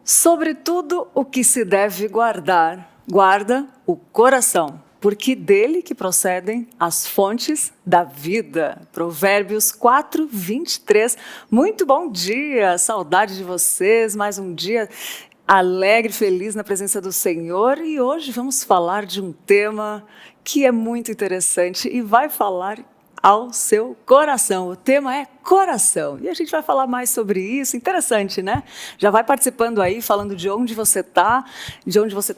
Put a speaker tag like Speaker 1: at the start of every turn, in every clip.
Speaker 1: Sobre tudo o que se deve guardar, guarda o coração, porque dele que procedem as fontes da vida. Provérbios 4, 23. Muito bom dia, saudade de vocês, mais um dia alegre, feliz na presença do Senhor. E hoje vamos falar de um tema que é muito interessante e vai falar ao seu coração. O tema é coração. E a gente vai falar mais sobre isso. Interessante, né? Já vai participando aí, falando de onde você está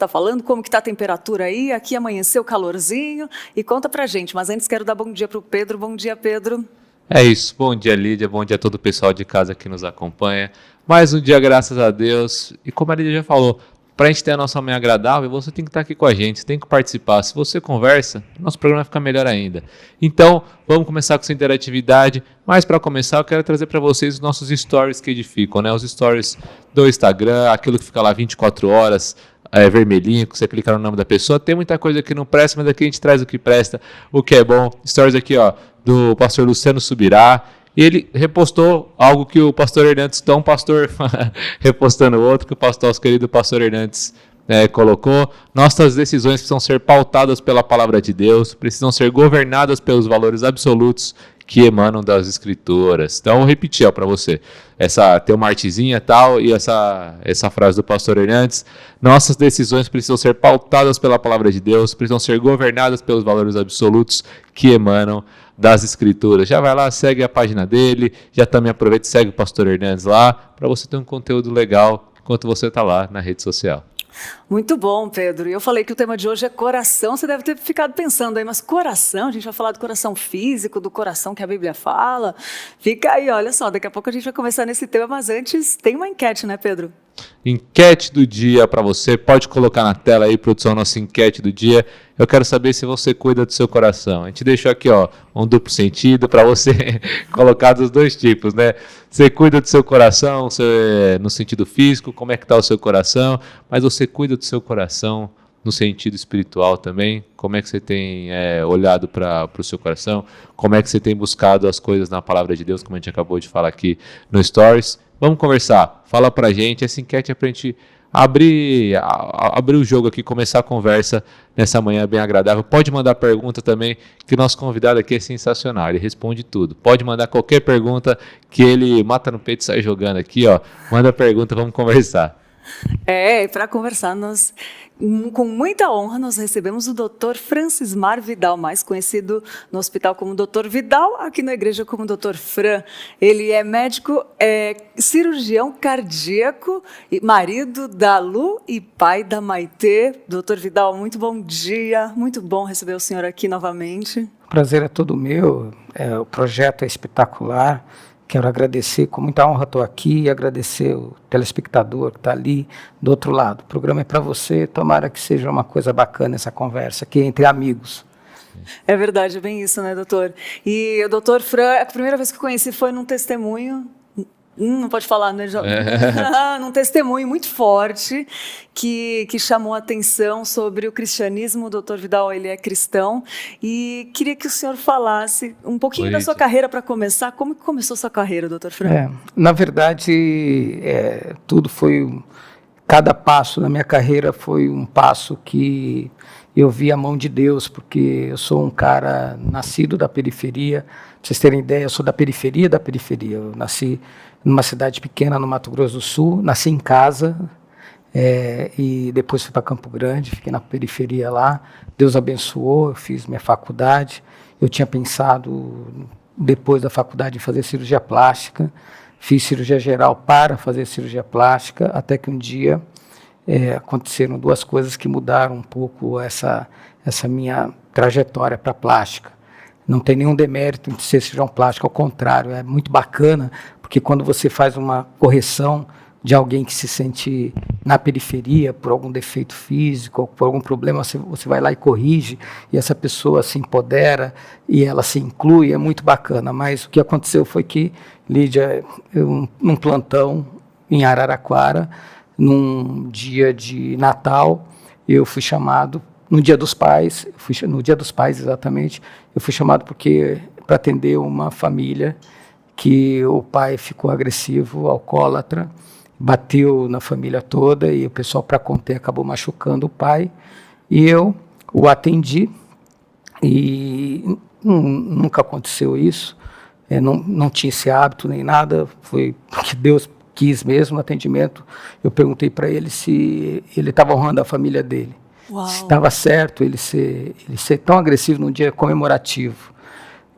Speaker 1: falando, como que está a temperatura aí. Aqui amanheceu calorzinho. E conta pra gente. Mas antes quero dar bom dia para o Pedro. Bom dia, Pedro.
Speaker 2: É isso. Bom dia, Lídia. Bom dia a todo o pessoal de casa que nos acompanha. Mais um dia, graças a Deus. E como a Lídia já falou, para a gente ter a nossa manhã agradável, você tem que estar aqui com a gente, você tem que participar. Se você conversa, nosso programa fica melhor ainda. Então, vamos começar com essa interatividade. Mas para começar, eu quero trazer para vocês os nossos stories que edificam, né? Os stories do Instagram, aquilo que fica lá 24 horas, vermelhinho, que você clica no nome da pessoa. Tem muita coisa que não presta, mas aqui a gente traz o que presta, o que é bom. Stories aqui, ó, do pastor Luciano Subirá. Ele repostou algo que o pastor Hernandes, então um pastor repostando outro, que o nosso querido pastor Hernandes colocou. Nossas decisões precisam ser pautadas pela palavra de Deus, precisam ser governadas pelos valores absolutos que emanam das Escrituras. Então, eu vou repetir para você. Tem uma artezinha e tal, e essa frase do pastor Hernandes. Nossas decisões precisam ser pautadas pela palavra de Deus, precisam ser governadas pelos valores absolutos que emanam das Escrituras. Já vai lá, segue a página dele, já também aproveita e segue o pastor Hernandes lá, para você ter um conteúdo legal enquanto você está lá na rede social.
Speaker 1: Muito bom, Pedro. E eu falei que o tema de hoje é coração. Você deve ter ficado pensando aí, mas coração? A gente vai falar do coração físico, do coração que a Bíblia fala. Fica aí, olha só, daqui a pouco a gente vai começar nesse tema, mas antes tem uma enquete, né, Pedro?
Speaker 2: Enquete do dia para você. Pode colocar na tela aí, produção, nossa enquete do dia. Eu quero saber se você cuida do seu coração. A gente deixou aqui, ó, um duplo sentido para você colocar dos dois tipos, né? Você cuida do seu coração, no sentido físico, como é que está o seu coração, mas você cuida do seu coração no sentido espiritual também, como é que você tem olhado para o seu coração, como é que você tem buscado as coisas na palavra de Deus, como a gente acabou de falar aqui no Stories. Vamos conversar, fala pra gente, essa enquete é pra gente abrir o jogo aqui, começar a conversa nessa manhã bem agradável. Pode mandar pergunta também, que o nosso convidado aqui é sensacional, ele responde tudo. Pode mandar qualquer pergunta que ele mata no peito e sai jogando aqui, ó. Manda pergunta, vamos conversar.
Speaker 1: Para conversar, com muita honra, nós recebemos o Dr. Francismar Vidal, mais conhecido no hospital como Dr. Vidal, aqui na igreja como Dr. Fran. Ele é médico, cirurgião cardíaco, marido da Lu e pai da Maitê. Dr. Vidal, muito bom dia, muito bom receber o senhor aqui novamente.
Speaker 3: O prazer é todo meu, o projeto é espetacular. Quero agradecer, com muita honra estou aqui, e agradecer o telespectador que está ali do outro lado. O programa é para você, tomara que seja uma coisa bacana essa conversa aqui entre amigos.
Speaker 1: É verdade, é bem isso, né, doutor? E o doutor Fran, a primeira vez que eu conheci foi num testemunho, não pode falar, né? Num testemunho muito forte que chamou a atenção sobre o cristianismo. O doutor Vidal, ele é cristão, e queria que o senhor falasse um pouquinho da sua carreira para começar. Como que começou a sua carreira, doutor Fran?
Speaker 3: Na verdade, cada passo na minha carreira foi um passo que eu vi a mão de Deus, porque eu sou um cara nascido da periferia. Para vocês terem ideia, eu sou da periferia da periferia. Eu nasci numa cidade pequena no Mato Grosso do Sul, nasci em casa e depois fui para Campo Grande, fiquei na periferia lá. Deus abençoou, eu fiz minha faculdade. Eu tinha pensado, depois da faculdade, em fazer cirurgia plástica. Fiz cirurgia geral para fazer cirurgia plástica, até que um dia aconteceram duas coisas que mudaram um pouco essa minha trajetória para a plástica. Não tem nenhum demérito em ser cirurgião plástico, ao contrário, é muito bacana, porque quando você faz uma correção de alguém que se sente na periferia por algum defeito físico ou por algum problema, você vai lá e corrige, e essa pessoa se empodera e ela se inclui, é muito bacana. Mas o que aconteceu foi que, Lídia, num plantão em Araraquara, num dia de Natal, eu fui chamado, no Dia dos Pais, no Dia dos Pais exatamente, eu fui chamado para atender uma família que o pai ficou agressivo, alcoólatra, bateu na família toda e o pessoal, para conter, acabou machucando o pai. E eu o atendi e nunca aconteceu isso, não tinha esse hábito nem nada, foi porque Deus quis mesmo no atendimento. Eu perguntei para ele se ele estava honrando a família dele.
Speaker 1: Uau.
Speaker 3: Se estava certo ele ser tão agressivo num dia comemorativo.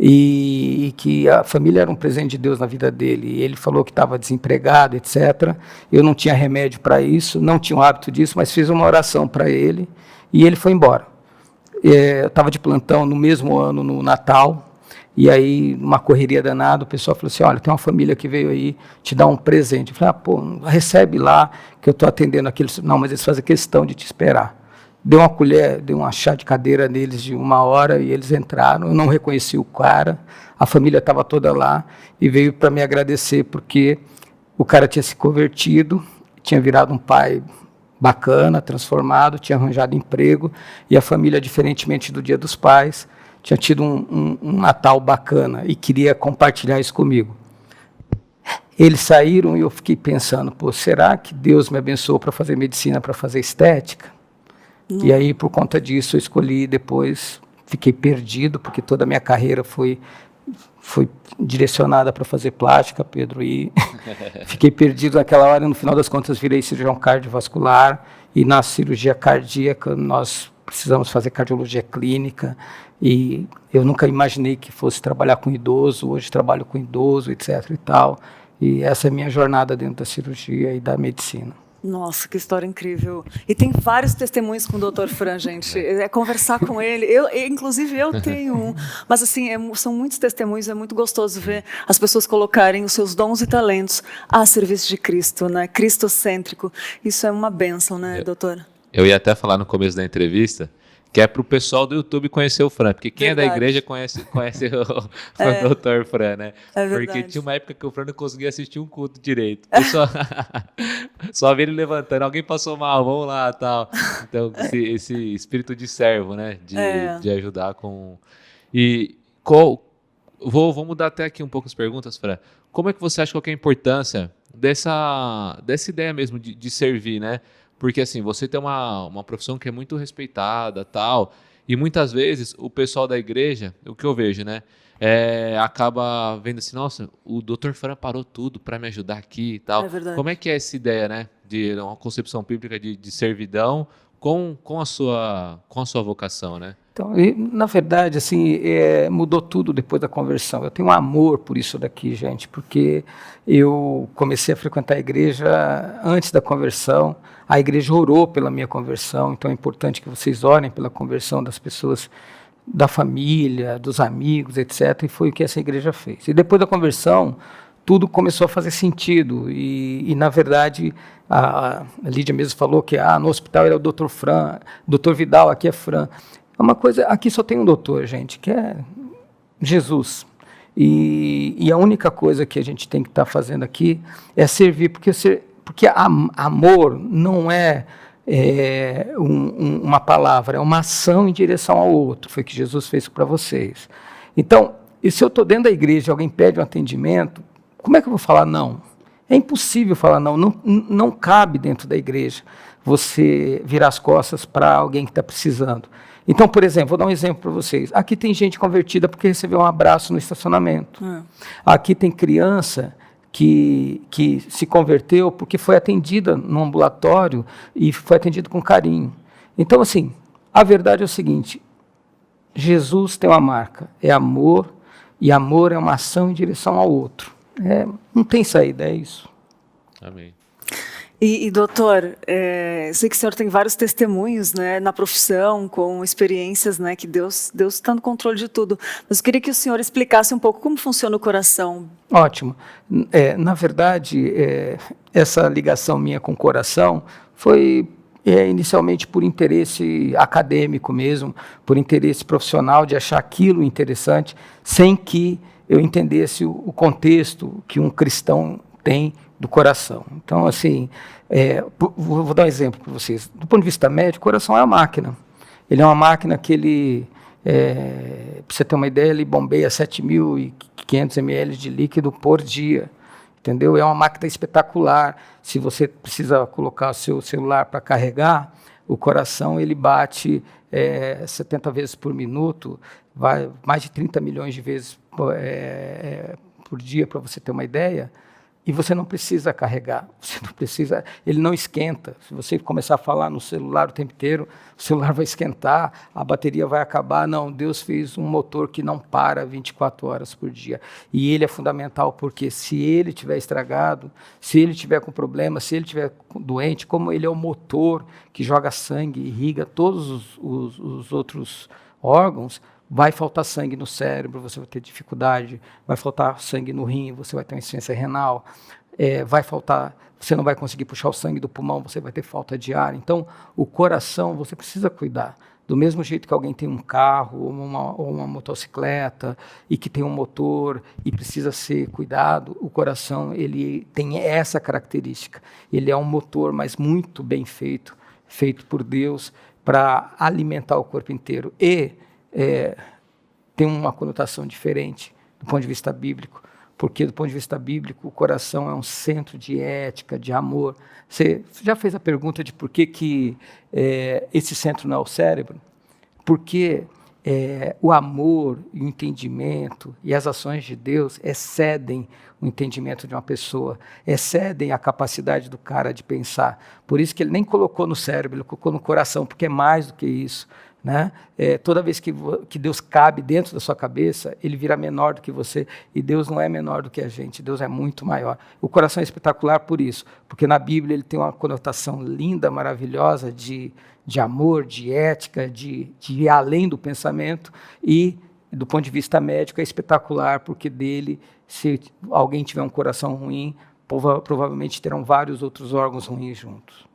Speaker 3: E que a família era um presente de Deus na vida dele. E ele falou que estava desempregado, etc. Eu não tinha remédio para isso, não tinha o hábito disso, mas fiz uma oração para ele e ele foi embora. Eu estava de plantão no mesmo ano, no Natal, e aí, numa correria danada, o pessoal falou assim, olha, tem uma família que veio aí te dar um presente. Eu falei, recebe lá, que eu estou atendendo aqueles. Não, mas eles fazem questão de te esperar. Deu uma colher, deu um chá de cadeira neles de 1 hora e eles entraram. Eu não reconheci o cara, a família estava toda lá e veio para me agradecer porque o cara tinha se convertido, tinha virado um pai bacana, transformado, tinha arranjado emprego e a família, diferentemente do Dia dos Pais, tinha tido um Natal bacana e queria compartilhar isso comigo. Eles saíram e eu fiquei pensando, será que Deus me abençoou para fazer medicina, para fazer estética? E aí, por conta disso, eu escolhi depois, fiquei perdido, porque toda a minha carreira foi direcionada para fazer plástica, Pedro, e fiquei perdido naquela hora. No final das contas, virei cirurgião cardiovascular, e na cirurgia cardíaca nós precisamos fazer cardiologia clínica, e eu nunca imaginei que fosse trabalhar com idoso. Hoje trabalho com idoso, etc. e tal, e essa é a minha jornada dentro da cirurgia e da medicina.
Speaker 1: Nossa, que história incrível. E tem vários testemunhos com o Dr. Fran, gente. É conversar com ele. Inclusive, eu tenho um. Mas, assim, são muitos testemunhos. É muito gostoso ver as pessoas colocarem os seus dons e talentos a serviço de Cristo, né? Cristocêntrico. Isso é uma bênção, né, doutor?
Speaker 2: Eu ia até falar no começo da entrevista que é para o pessoal do YouTube conhecer o Fran, porque quem é da igreja conhece o Dr. Fran, né?
Speaker 1: É
Speaker 2: porque tinha uma época que o Fran não conseguia assistir um culto direito. Só vê ele levantando, alguém passou mal, vamos lá, tal. Então, esse espírito de servo, né? De ajudar com... E vou mudar até aqui um pouco as perguntas, Fran. Como é que você acha que é a importância dessa ideia mesmo de servir, né? Porque, assim, você tem uma profissão que é muito respeitada, tal, e muitas vezes o pessoal da igreja, o que eu vejo, né, acaba vendo assim, nossa, o Dr. Fran parou tudo para me ajudar aqui e tal.
Speaker 1: É verdade.
Speaker 2: Como é que é essa ideia, né, de uma concepção bíblica de servidão com a sua vocação, né?
Speaker 3: Então, na verdade, assim, mudou tudo depois da conversão. Eu tenho um amor por isso daqui, gente, porque eu comecei a frequentar a igreja antes da conversão. A igreja orou pela minha conversão, então é importante que vocês orem pela conversão das pessoas, da família, dos amigos, etc. E foi o que essa igreja fez. E depois da conversão, tudo começou a fazer sentido. E na verdade, a Lídia mesmo falou que no hospital era o Dr. Fran, Dr. Vidal, aqui é Fran. É uma coisa, aqui só tem um doutor, gente, que é Jesus. E a única coisa que a gente tem que estar fazendo aqui é servir, porque amor não é uma palavra, é uma ação em direção ao outro. Foi o que Jesus fez para vocês. Então, e se eu estou dentro da igreja e alguém pede um atendimento, como é que eu vou falar não? É impossível falar não. Não cabe dentro da igreja você virar as costas para alguém que está precisando. Então, por exemplo, vou dar um exemplo para vocês. Aqui tem gente convertida porque recebeu um abraço no estacionamento. Aqui tem criança que se converteu porque foi atendida no ambulatório e foi atendida com carinho. Então, assim, a verdade é o seguinte, Jesus tem uma marca, é amor, e amor é uma ação em direção ao outro. Não tem saída, é isso.
Speaker 2: Amém.
Speaker 1: E doutor, sei que o senhor tem vários testemunhos, né, na profissão, com experiências, né, que Deus está no controle de tudo. Mas eu queria que o senhor explicasse um pouco como funciona o coração.
Speaker 3: Ótimo. Na verdade, essa ligação minha com o coração foi inicialmente por interesse acadêmico mesmo, por interesse profissional de achar aquilo interessante, sem que eu entendesse o contexto que um cristão tem do coração. Então, assim, vou dar um exemplo para vocês. Do ponto de vista médico, o coração é uma máquina. Ele é uma máquina que ele, para você ter uma ideia, ele bombeia 7.500 ml de líquido por dia. Entendeu? É uma máquina espetacular. Se você precisa colocar o seu celular para carregar, o coração ele bate 70 vezes por minuto, vai mais de 30 milhões de vezes por dia, para você ter uma ideia. E você não precisa carregar, você não precisa, ele não esquenta. Se você começar a falar no celular o tempo inteiro, o celular vai esquentar, a bateria vai acabar. Não, Deus fez um motor que não para 24 horas por dia. E ele é fundamental porque se ele estiver estragado, se ele estiver com problema, se ele estiver doente, como ele é o motor que joga sangue, irriga todos os outros órgãos, vai faltar sangue no cérebro, você vai ter dificuldade, vai faltar sangue no rim, você vai ter uma insuficiência renal, vai faltar, você não vai conseguir puxar o sangue do pulmão, você vai ter falta de ar. Então, o coração, você precisa cuidar. Do mesmo jeito que alguém tem um carro ou uma motocicleta e que tem um motor e precisa ser cuidado, o coração ele tem essa característica. Ele é um motor, mas muito bem feito, feito por Deus para alimentar o corpo inteiro. E tem uma conotação diferente do ponto de vista bíblico, porque do ponto de vista bíblico o coração é um centro de ética, de amor. Você já fez a pergunta de por que esse centro não é o cérebro? Porque o amor e o entendimento e as ações de Deus excedem o entendimento de uma pessoa, excedem a capacidade do cara de pensar. Por isso que ele nem colocou no cérebro, ele colocou no coração, porque é mais do que isso. Né? Toda vez que Deus cabe dentro da sua cabeça, ele vira menor do que você, e Deus não é menor do que a gente, Deus é muito maior. O coração é espetacular por isso, porque na Bíblia ele tem uma conotação linda, maravilhosa de amor, de ética, de ir além do pensamento, e do ponto de vista médico é espetacular, porque dele, se alguém tiver um coração ruim, provavelmente terão vários outros órgãos ruins juntos.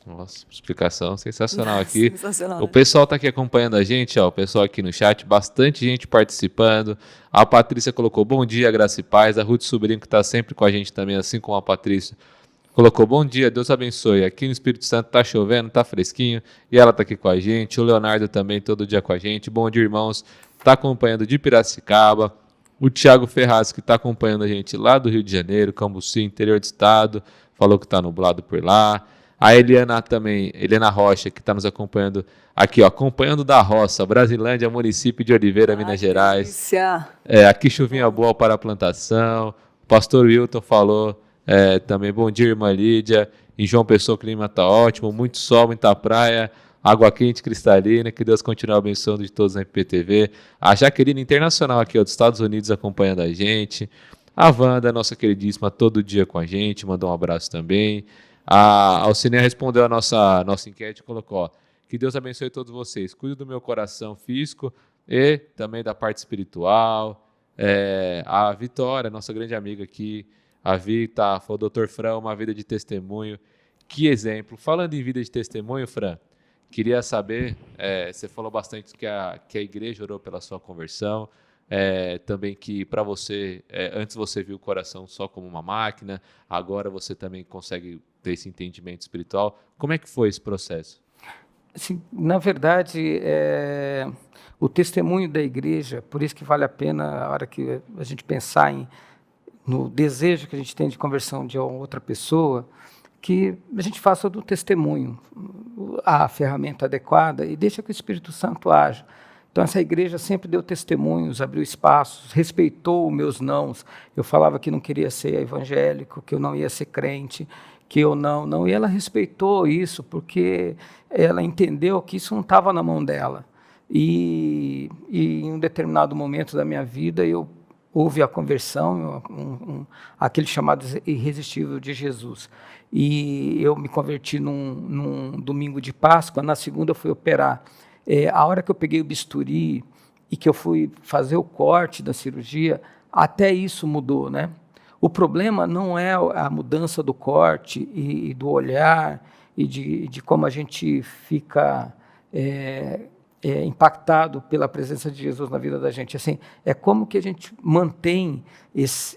Speaker 2: Nossa, explicação sensacional aqui.
Speaker 1: Sensacional,
Speaker 2: O pessoal está aqui acompanhando a gente, ó, o pessoal aqui no chat, bastante gente participando. A Patrícia colocou bom dia, graça e paz. A Ruth Sobrinho, que está sempre com a gente também, assim como a Patrícia, colocou bom dia, Deus abençoe. Aqui no Espírito Santo está chovendo, está fresquinho, e ela está aqui com a gente. O Leonardo também, todo dia com a gente. Bom dia, irmãos. Está acompanhando de Piracicaba. O Thiago Ferraz, que está acompanhando a gente lá do Rio de Janeiro, Cambuci, interior do estado, falou que está nublado por lá. A Eliana também, Eliana Rocha, que está nos acompanhando aqui, ó, acompanhando da roça, Brasilândia, município de Oliveira, Minas Gerais.
Speaker 1: Delícia.
Speaker 2: Aqui chuvinha boa para a plantação. O pastor Wilton falou também, bom dia, irmã Lídia. Em João Pessoa o clima está ótimo, muito sol, muita praia, água quente, cristalina, que Deus continue abençoando de todos na MPTV. A Jaqueline Internacional aqui, ó, dos Estados Unidos, acompanhando a gente. A Wanda, nossa queridíssima, todo dia com a gente, mandou um abraço também. A Alcineia respondeu a nossa enquete e colocou, ó, que Deus abençoe todos vocês, cuide do meu coração físico e também da parte espiritual. A Vitória, nossa grande amiga aqui, a Vita, falou, Dr. Fran, uma vida de testemunho, que exemplo. Falando em vida de testemunho, Fran, queria saber, você falou bastante que a igreja orou pela sua conversão, também que para você, antes você viu o coração só como uma máquina, agora você também consegue ter esse entendimento espiritual. Como é que foi esse processo?
Speaker 3: Assim, na verdade, o testemunho da igreja, por isso que vale a pena, a hora que a gente pensar no desejo que a gente tem de conversão de outra pessoa, que a gente faça do testemunho a ferramenta adequada e deixa que o Espírito Santo haja. Então, essa igreja sempre deu testemunhos, abriu espaços, respeitou os meus nãos. Eu falava que não queria ser evangélico, que eu não ia ser crente, que eu não. E ela respeitou isso, porque ela entendeu que isso não estava na mão dela. E em um determinado momento da minha vida, houve a conversão, aquele chamado irresistível de Jesus. E eu me converti num domingo de Páscoa, na segunda eu fui operar. A hora que eu peguei o bisturi e que eu fui fazer o corte da cirurgia, até isso mudou, né? O problema não é a mudança do corte e do olhar e de como a gente fica impactado pela presença de Jesus na vida da gente. Assim, é como que a gente mantém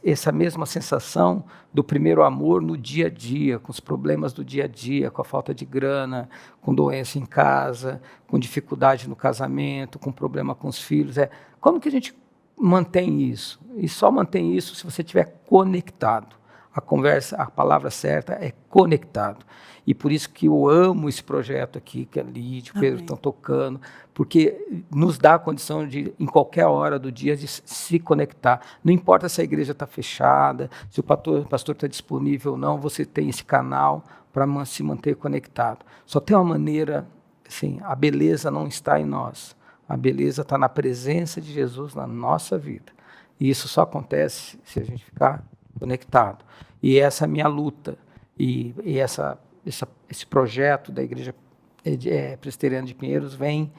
Speaker 3: essa mesma sensação do primeiro amor no dia a dia, com os problemas do dia a dia, com a falta de grana, com doença em casa, com dificuldade no casamento, com problema com os filhos. Como que a gente mantém isso? E só mantém isso se você estiver conectado. A palavra certa é conectado. E por isso que eu amo esse projeto aqui, que a Lídia e o Pedro estão tocando, porque nos dá a condição de, em qualquer hora do dia, de se conectar. Não importa se a igreja está fechada, se o pastor está disponível ou não, você tem esse canal para se manter conectado. Só tem uma maneira, assim, a beleza não está em nós. A beleza está na presença de Jesus na nossa vida. E isso só acontece se a gente ficar conectado. E essa é a minha luta. E esse projeto da Igreja Presbiteriana de Pinheiros vem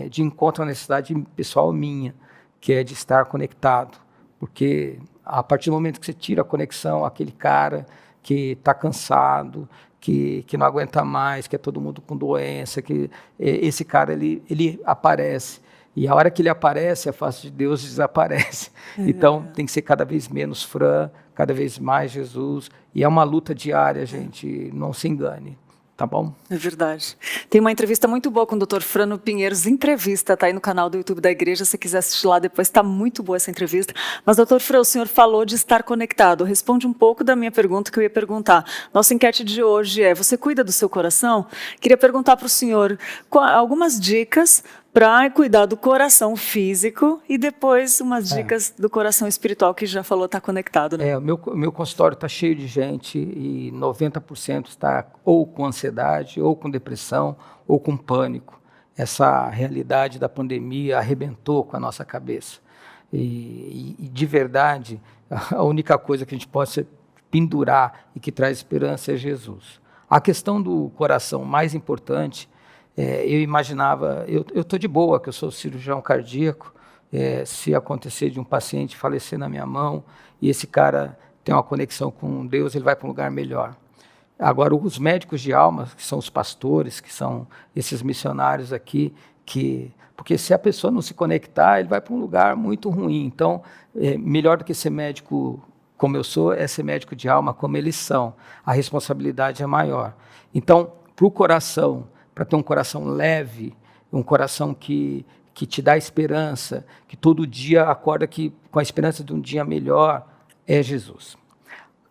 Speaker 3: de encontro à necessidade pessoal minha, que é de estar conectado. Porque a partir do momento que você tira a conexão, aquele cara que está cansado, que não aguenta mais, que é todo mundo com doença, que esse cara ele aparece. E a hora que ele aparece, a face de Deus desaparece. Então, tem que ser cada vez menos Fran, cada vez mais Jesus. E é uma luta diária, gente. Não se engane. Tá bom?
Speaker 1: É verdade. Tem uma entrevista muito boa com o Dr. Frano Pinheiros, entrevista, tá aí no canal do YouTube da igreja, se quiser assistir lá depois, tá muito boa essa entrevista. Mas, Dr. Frano, o senhor falou de estar conectado. Responde um pouco da minha pergunta que eu ia perguntar. Nossa enquete de hoje é, você cuida do seu coração? Queria perguntar para o senhor algumas dicas para cuidar do coração físico e depois umas dicas do coração espiritual, que já falou, está conectado, né?
Speaker 3: O meu consultório está cheio de gente e 90% está ou com ansiedade, ou com depressão, ou com pânico. Essa realidade da pandemia arrebentou com a nossa cabeça. E de verdade, a única coisa que a gente pode pendurar e que traz esperança é Jesus. A questão do coração mais importante, eu imaginava, eu estou de boa, que eu sou cirurgião cardíaco, se acontecer de um paciente falecer na minha mão e esse cara tem uma conexão com Deus, ele vai para um lugar melhor. Agora, os médicos de alma, que são os pastores, que são esses missionários aqui, porque se a pessoa não se conectar, ele vai para um lugar muito ruim. Então, melhor do que ser médico como eu sou, é ser médico de alma como eles são. A responsabilidade é maior. Então, para o coração, para ter um coração leve, um coração que te dá esperança, que todo dia acorda com a esperança de um dia melhor, é Jesus.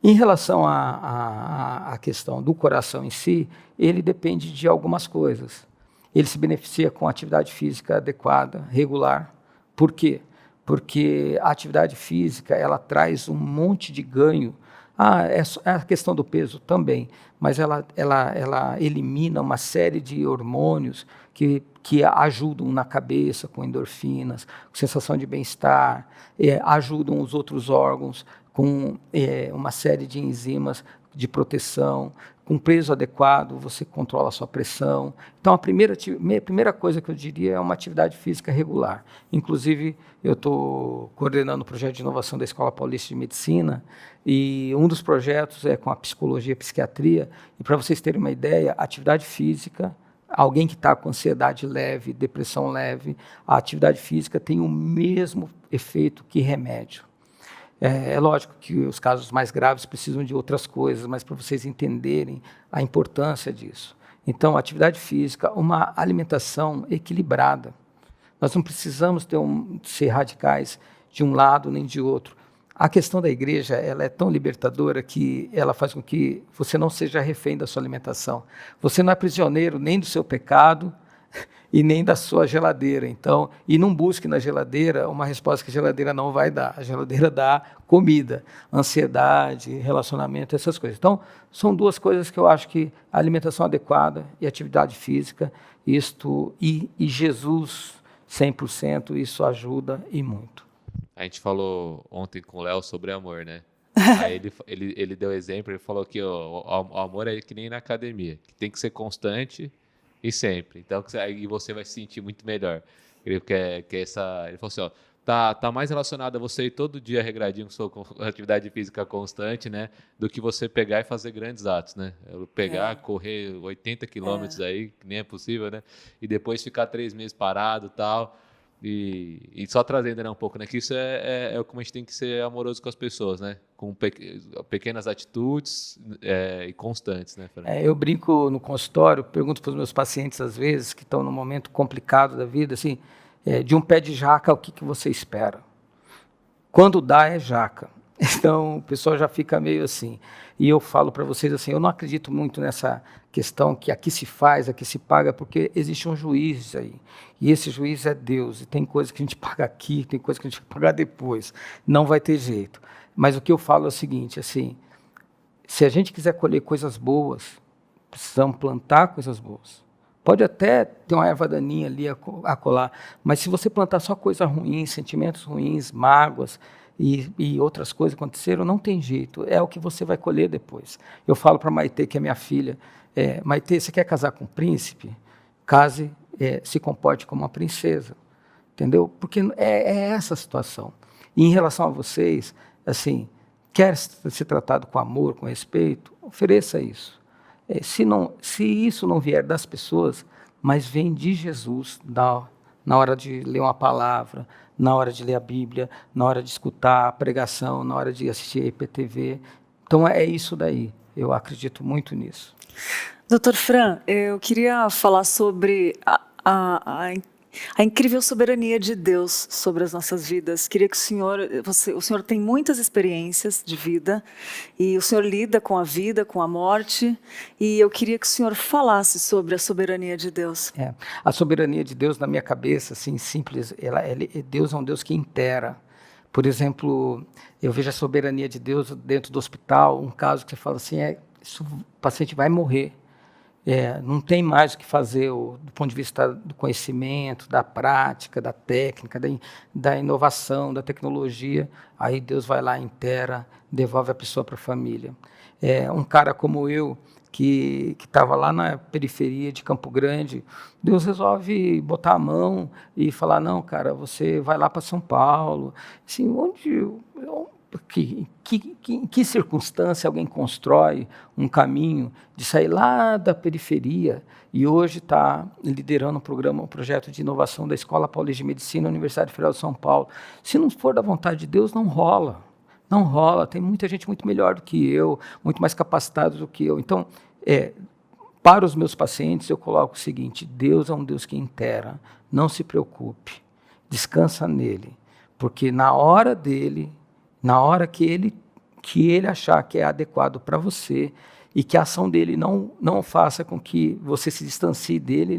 Speaker 3: Em relação à questão do coração em si, ele depende de algumas coisas. Ele se beneficia com atividade física adequada, regular. Por quê? Porque a atividade física, ela traz um monte de ganho. É a questão do peso também, mas ela elimina uma série de hormônios que ajudam na cabeça, com endorfinas, com sensação de bem-estar, ajudam os outros órgãos com uma série de enzimas de proteção. Com peso adequado, você controla a sua pressão. Então, a primeira coisa que eu diria é uma atividade física regular. Inclusive, eu estou coordenando o projeto de inovação da Escola Paulista de Medicina, e um dos projetos é com a psicologia e psiquiatria. E, para vocês terem uma ideia, atividade física, alguém que está com ansiedade leve, depressão leve, a atividade física tem o mesmo efeito que remédio. É lógico que os casos mais graves precisam de outras coisas, mas para vocês entenderem a importância disso. Então, atividade física, uma alimentação equilibrada. Nós não precisamos ser radicais de um lado nem de outro. A questão da igreja, ela é tão libertadora que ela faz com que você não seja refém da sua alimentação. Você não é prisioneiro nem do seu pecado e nem da sua geladeira. Então, e não busque na geladeira uma resposta que a geladeira não vai dar. A geladeira dá comida, ansiedade, relacionamento, essas coisas. Então, são duas coisas que eu acho que a alimentação adequada e atividade física, e Jesus 100%, isso ajuda e muito.
Speaker 2: A gente falou ontem com o Léo sobre amor, né? Aí ele deu exemplo, ele falou que o amor é que nem na academia, que tem que ser constante e sempre. Então, aí você vai se sentir muito melhor. Ele falou assim, ó, tá mais relacionado a você ir todo dia regradinho com atividade física constante, né? Do que você pegar e fazer grandes atos, né? Pegar, correr 80 quilômetros aí, que nem é possível, né? E depois ficar 3 meses parado e tal. E só trazendo, né, um pouco, né? Que isso é como a gente tem que ser amoroso com as pessoas, né? Com pequenas atitudes e constantes, né, Fernando?
Speaker 3: Eu brinco no consultório, pergunto para os meus pacientes, às vezes, que estão num momento complicado da vida, assim, de um pé de jaca, o que você espera? Quando dá, é jaca. Então, o pessoal já fica meio assim. E eu falo para vocês assim, eu não acredito muito nessa questão que aqui se faz, aqui se paga, porque existe um juiz aí. E esse juiz é Deus. E tem coisa que a gente paga aqui, tem coisa que a gente vai pagar depois. Não vai ter jeito. Mas o que eu falo é o seguinte, assim, se a gente quiser colher coisas boas, precisamos plantar coisas boas. Pode até ter uma erva daninha ali a colar, mas se você plantar só coisa ruim, sentimentos ruins, mágoas e outras coisas aconteceram, não tem jeito, é o que você vai colher depois. Eu falo para a Maitê, que é minha filha, Maitê, você quer casar com um príncipe? Case, se comporte como uma princesa, entendeu? Porque é essa a situação. E em relação a vocês, assim, quer ser tratado com amor, com respeito, ofereça isso. Se isso não vier das pessoas, mas vem de Jesus, na hora de ler uma palavra, na hora de ler a Bíblia, na hora de escutar a pregação, na hora de assistir a IPTV. Então é isso daí, eu acredito muito nisso.
Speaker 1: Doutor Fran, eu queria falar sobre a incrível soberania de Deus sobre as nossas vidas. Queria que o senhor tem muitas experiências de vida e o senhor lida com a vida, com a morte, e eu queria que o senhor falasse sobre a soberania de Deus.
Speaker 3: A soberania de Deus, na minha cabeça, assim, simples, Deus é um Deus que intera. Por exemplo, eu vejo a soberania de Deus dentro do hospital, um caso que você fala assim, o paciente vai morrer. Não tem mais o que fazer do ponto de vista do conhecimento, da prática, da técnica, da inovação, da tecnologia. Aí Deus vai lá, inteira, devolve a pessoa para a família. Um cara como eu, que estava lá na periferia de Campo Grande, Deus resolve botar a mão e falar, não, cara, você vai lá para São Paulo. Assim, em que circunstância alguém constrói um caminho de sair lá da periferia e hoje está liderando um projeto de inovação da Escola Paulista de Medicina, Universidade Federal de São Paulo. Se não for da vontade de Deus, não rola. Não rola. Tem muita gente muito melhor do que eu, muito mais capacitada do que eu. Então, para os meus pacientes, eu coloco o seguinte, Deus é um Deus que intera. Não se preocupe. Descansa nele. Porque na hora dele, na hora que ele achar que é adequado para você e que a ação dele não faça com que você se distancie dele,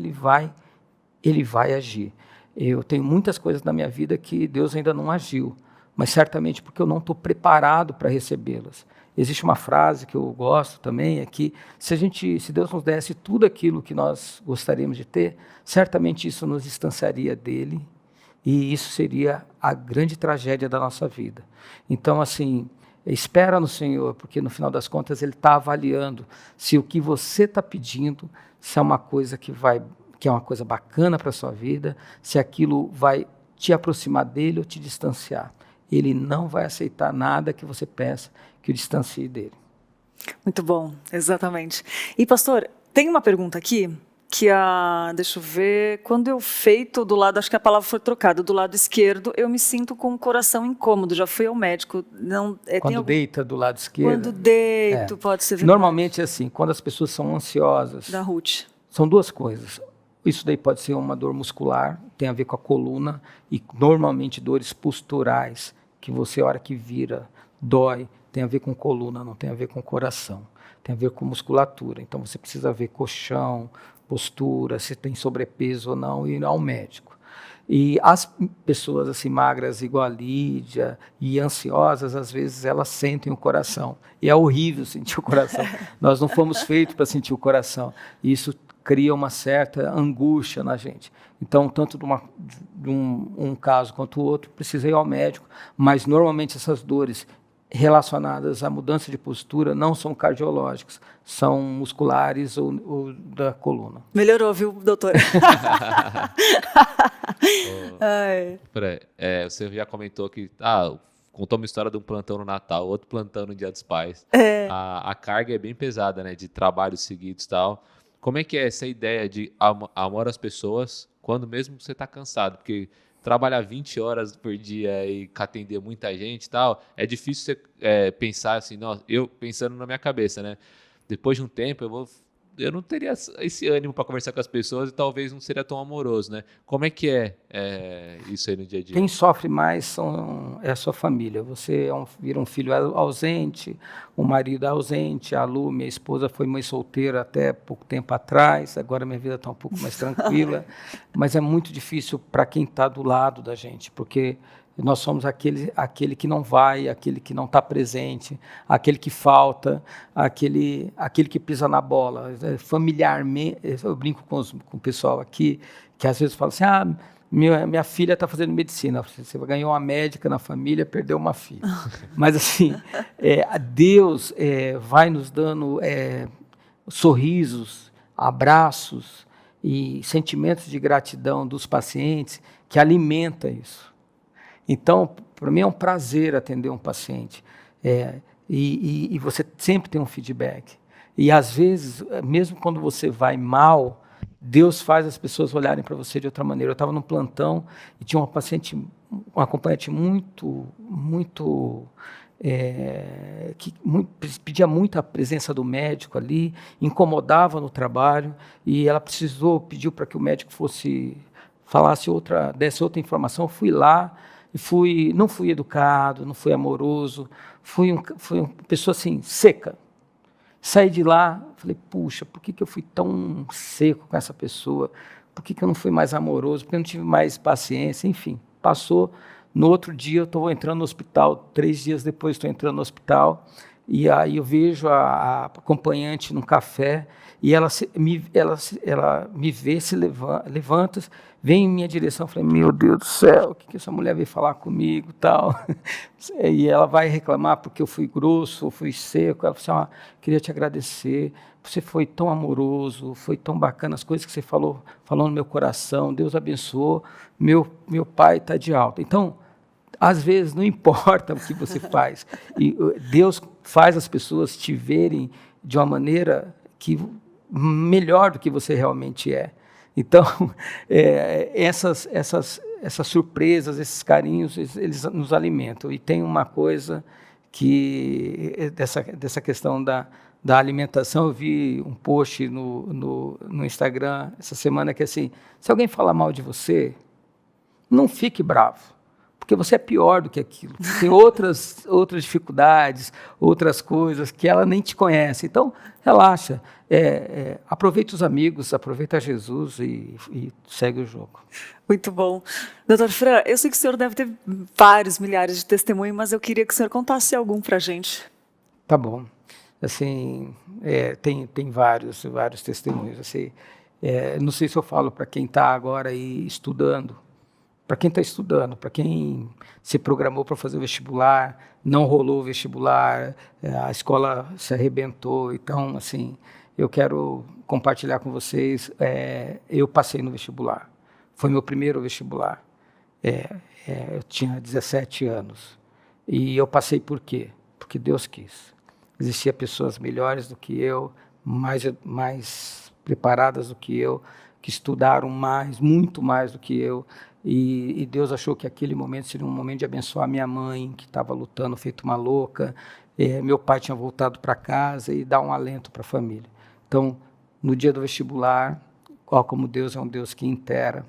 Speaker 3: ele vai agir. Eu tenho muitas coisas na minha vida que Deus ainda não agiu, mas certamente porque eu não estou preparado para recebê-las. Existe uma frase que eu gosto também, é que se Deus nos desse tudo aquilo que nós gostaríamos de ter, certamente isso nos distanciaria dele, e isso seria a grande tragédia da nossa vida. Então, assim, espera no Senhor, porque no final das contas Ele está avaliando se o que você está pedindo, se é uma coisa que é uma coisa bacana para a sua vida, se aquilo vai te aproximar dele ou te distanciar. Ele não vai aceitar nada que você peça que o distancie dele.
Speaker 1: Muito bom, exatamente. E pastor, tem uma pergunta aqui, que deixa eu ver, quando eu feito do lado, acho que a palavra foi trocada, do lado esquerdo, eu me sinto com o coração incômodo, já fui ao médico.
Speaker 3: Quando deita do lado esquerdo?
Speaker 1: Quando deito, pode ser verdade.
Speaker 3: Normalmente é assim, quando as pessoas são ansiosas.
Speaker 1: Da Ruth.
Speaker 3: São duas coisas. Isso daí pode ser uma dor muscular, tem a ver com a coluna, e normalmente dores posturais, que você, a hora que vira, dói, tem a ver com coluna, não tem a ver com coração, tem a ver com musculatura. Então você precisa ver colchão, postura, se tem sobrepeso ou não, e ir ao médico. E as pessoas assim magras igual a Lídia e ansiosas, às vezes elas sentem o coração. E é horrível sentir o coração. Nós não fomos feitos para sentir o coração. E isso cria uma certa angústia na gente. Então, tanto de um caso quanto o outro, precisa ir ao médico. Mas normalmente essas dores relacionadas à mudança de postura não são cardiológicas, são musculares ou da coluna.
Speaker 1: Melhorou, viu, doutor? Ai.
Speaker 2: Você já comentou que contou uma história de um plantão no Natal, outro plantão no Dia dos Pais. A carga é bem pesada, né? De trabalhos seguidos e tal. Como é que é essa ideia de amor às pessoas quando mesmo você está cansado? Porque trabalhar 20 horas por dia e atender muita gente e tal, é difícil você pensar assim, nossa, eu pensando na minha cabeça, né? Depois de um tempo eu não teria esse ânimo para conversar com as pessoas e talvez não seria tão amoroso, né? Como é que é isso aí no dia a dia?
Speaker 3: Quem sofre mais é a sua família. Você vira um filho ausente, um marido ausente. A Lu, minha esposa, foi mãe solteira até pouco tempo atrás. Agora minha vida está um pouco mais tranquila. Mas é muito difícil para quem está do lado da gente, porque nós somos aquele que não vai, aquele que não está presente, aquele que falta, aquele que pisa na bola. Familiarmente, eu brinco com o pessoal aqui, que às vezes fala assim, minha filha está fazendo medicina, você ganhou uma médica na família, perdeu uma filha. Mas assim, Deus vai nos dando sorrisos, abraços e sentimentos de gratidão dos pacientes que alimenta isso. Então, para mim é um prazer atender um paciente. E você sempre tem um feedback. E às vezes, mesmo quando você vai mal, Deus faz as pessoas olharem para você de outra maneira. Eu estava num plantão e tinha um acompanhante que pedia muito a presença do médico ali, incomodava no trabalho, e ela pediu para que o médico desse outra informação. Eu fui lá, não fui educado, não fui amoroso, fui uma pessoa assim, seca. Saí de lá, falei, puxa, por que eu fui tão seco com essa pessoa? Por que eu não fui mais amoroso? Por que eu não tive mais paciência? Enfim, passou. No outro dia eu estou entrando no hospital, 3 dias depois estou entrando no hospital, e aí eu vejo a acompanhante num café, e ela me vê, se levanta, vem em minha direção, eu falei, meu Deus do céu, o que essa mulher veio falar comigo, tal? E ela vai reclamar porque eu fui grosso, eu fui seco. Ela falou assim, queria te agradecer, você foi tão amoroso, foi tão bacana, as coisas que você falou no meu coração, Deus abençoou, meu pai está de alta. Então, às vezes, não importa o que você faz, e Deus faz as pessoas te verem de uma maneira melhor do que você realmente é. Então, essas surpresas, esses carinhos, eles nos alimentam. E tem uma coisa que, dessa questão da alimentação, eu vi um post no Instagram essa semana que é assim, se alguém falar mal de você, não fique bravo, porque você é pior do que aquilo. Tem outras dificuldades, outras coisas que ela nem te conhece. Então, relaxa, aproveita os amigos, aproveita Jesus e segue o jogo.
Speaker 1: Muito bom. Doutor Fran, eu sei que o senhor deve ter vários, milhares de testemunhos, mas eu queria que o senhor contasse algum para a gente.
Speaker 3: Tá bom. Assim, tem vários testemunhos. Assim, não sei se eu falo para quem está agora aí estudando, para quem está estudando, para quem se programou para fazer o vestibular, não rolou o vestibular, a escola se arrebentou. Então, assim, eu quero compartilhar com vocês, eu passei no vestibular. Foi meu primeiro vestibular. Eu tinha 17 anos. E eu passei por quê? Porque Deus quis. Existiam pessoas melhores do que eu, mais preparadas do que eu, que estudaram muito mais do que eu. E Deus achou que aquele momento seria um momento de abençoar minha mãe, que estava lutando, feito uma louca. Meu pai tinha voltado para casa e dar um alento para a família. Então, no dia do vestibular, como Deus é um Deus que intera,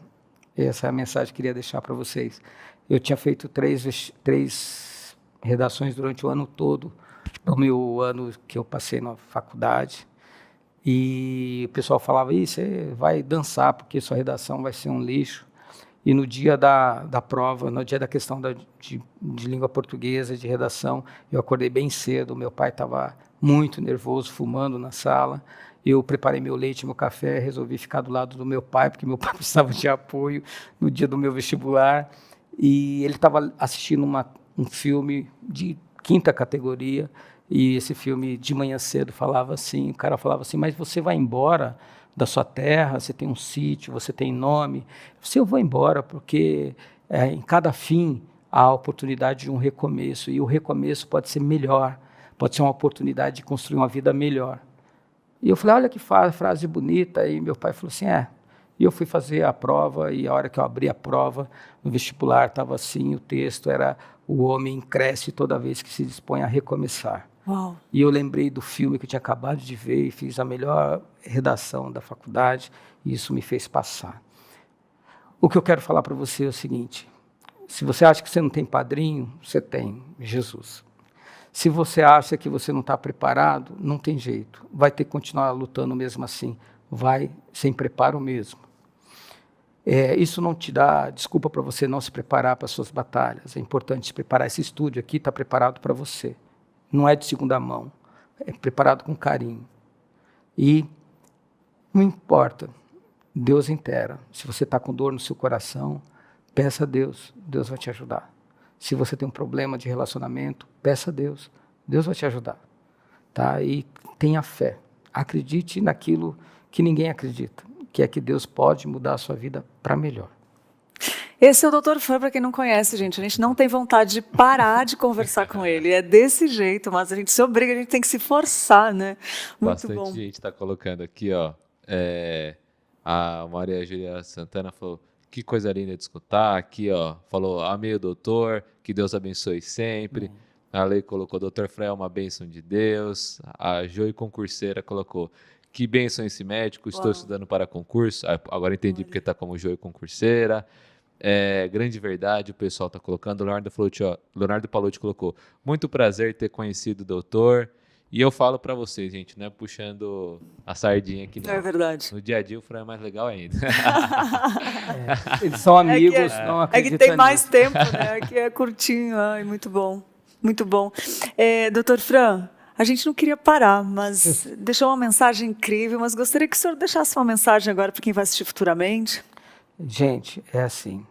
Speaker 3: essa é a mensagem que eu queria deixar para vocês. Eu tinha feito 3 redações durante o ano todo, no meu ano que eu passei na faculdade. E o pessoal falava, você vai dançar, porque sua redação vai ser um lixo. E no dia da prova, no dia da questão de língua portuguesa, de redação, eu acordei bem cedo, meu pai estava muito nervoso, fumando na sala. Eu preparei meu leite, meu café, resolvi ficar do lado do meu pai, porque meu pai precisava de apoio no dia do meu vestibular. E ele estava assistindo um filme de quinta categoria, e esse filme de manhã cedo falava assim, o cara falava assim, mas você vai embora da sua terra, você tem um sítio, você tem nome. Eu vou embora porque em cada fim há a oportunidade de um recomeço, e o recomeço pode ser melhor, pode ser uma oportunidade de construir uma vida melhor. E eu falei, olha que frase bonita, e meu pai falou assim, E eu fui fazer a prova, e a hora que eu abri a prova, no vestibular estava assim, o texto era: o homem cresce toda vez que se dispõe a recomeçar.
Speaker 1: Uau.
Speaker 3: E eu lembrei do filme que eu tinha acabado de ver, e fiz a melhor redação da faculdade, e isso me fez passar. O que eu quero falar para você é o seguinte: se você acha que você não tem padrinho, você tem Jesus. Se você acha que você não está preparado, não tem jeito. Vai ter que continuar lutando mesmo assim. Vai sem preparo mesmo. Isso não te dá desculpa para você não se preparar para as suas batalhas. É importante se preparar. Esse estúdio aqui está preparado para você. Não é de segunda mão. É preparado com carinho. E não importa. Deus inteira. Se você está com dor no seu coração, peça a Deus. Deus vai te ajudar. Se você tem um problema de relacionamento, peça a Deus. Deus vai te ajudar. Tá? E tenha fé. Acredite naquilo que ninguém acredita, que é que Deus pode mudar a sua vida para melhor.
Speaker 1: Esse é o Dr. Fran, para quem não conhece, gente. A gente não tem vontade de parar de conversar com ele. É desse jeito, mas a gente se obriga, a gente tem que se forçar, né? Muito
Speaker 2: Bastante
Speaker 1: bom.
Speaker 2: gente está colocando aqui, ó. A Maria Júlia Santana falou: que coisa linda de escutar. Aqui, ó, falou: amei o doutor, que Deus abençoe sempre. A Lei colocou: Dr. Fran é uma bênção de Deus. A Joy Concurseira colocou: que bênção esse médico, estou estudando para concurso. Agora entendi porque está como Joy Concurseira. Grande verdade, o pessoal está colocando. Leonardo Palucci colocou: muito prazer ter conhecido o doutor. E eu falo para vocês, gente, não é puxando a sardinha aqui, não.
Speaker 1: É verdade.
Speaker 2: No dia a dia o Fran é mais legal ainda.
Speaker 3: Eles são amigos, não acreditam
Speaker 1: É que tem mais
Speaker 3: nisso.
Speaker 1: tempo, né? Aqui é curtinho. Ai, muito bom. Muito bom. Dr. Fran, a gente não queria parar, mas deixou uma mensagem incrível, mas gostaria que o senhor deixasse uma mensagem agora para quem vai assistir futuramente.
Speaker 3: Gente, é assim,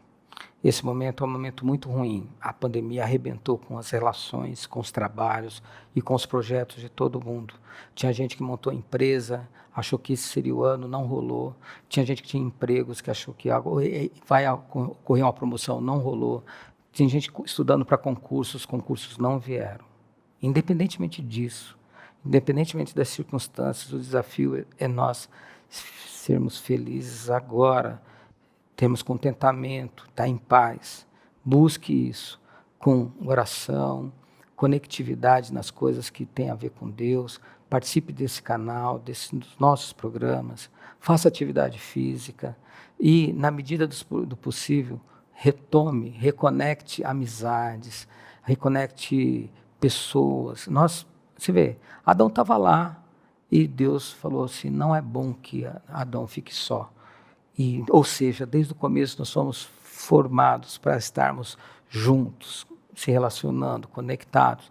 Speaker 3: esse momento é um momento muito ruim. A pandemia arrebentou com as relações, com os trabalhos e com os projetos de todo mundo. Tinha gente que montou empresa, achou que esse seria o ano, não rolou. Tinha gente que tinha empregos, que achou que vai ocorrer uma promoção, não rolou. Tinha gente estudando para concursos não vieram. Independentemente disso, independentemente das circunstâncias, o desafio é nós sermos felizes agora, termos contentamento, estar em paz. Busque isso com oração, conectividade nas coisas que têm a ver com Deus. Participe desse canal, dos nossos programas. Faça atividade física e, na medida do possível, retome, reconecte amizades, reconecte pessoas. Você vê, Adão estava lá e Deus falou assim: não é bom que Adão fique só. Ou seja, desde o começo nós somos formados para estarmos juntos, se relacionando, conectados.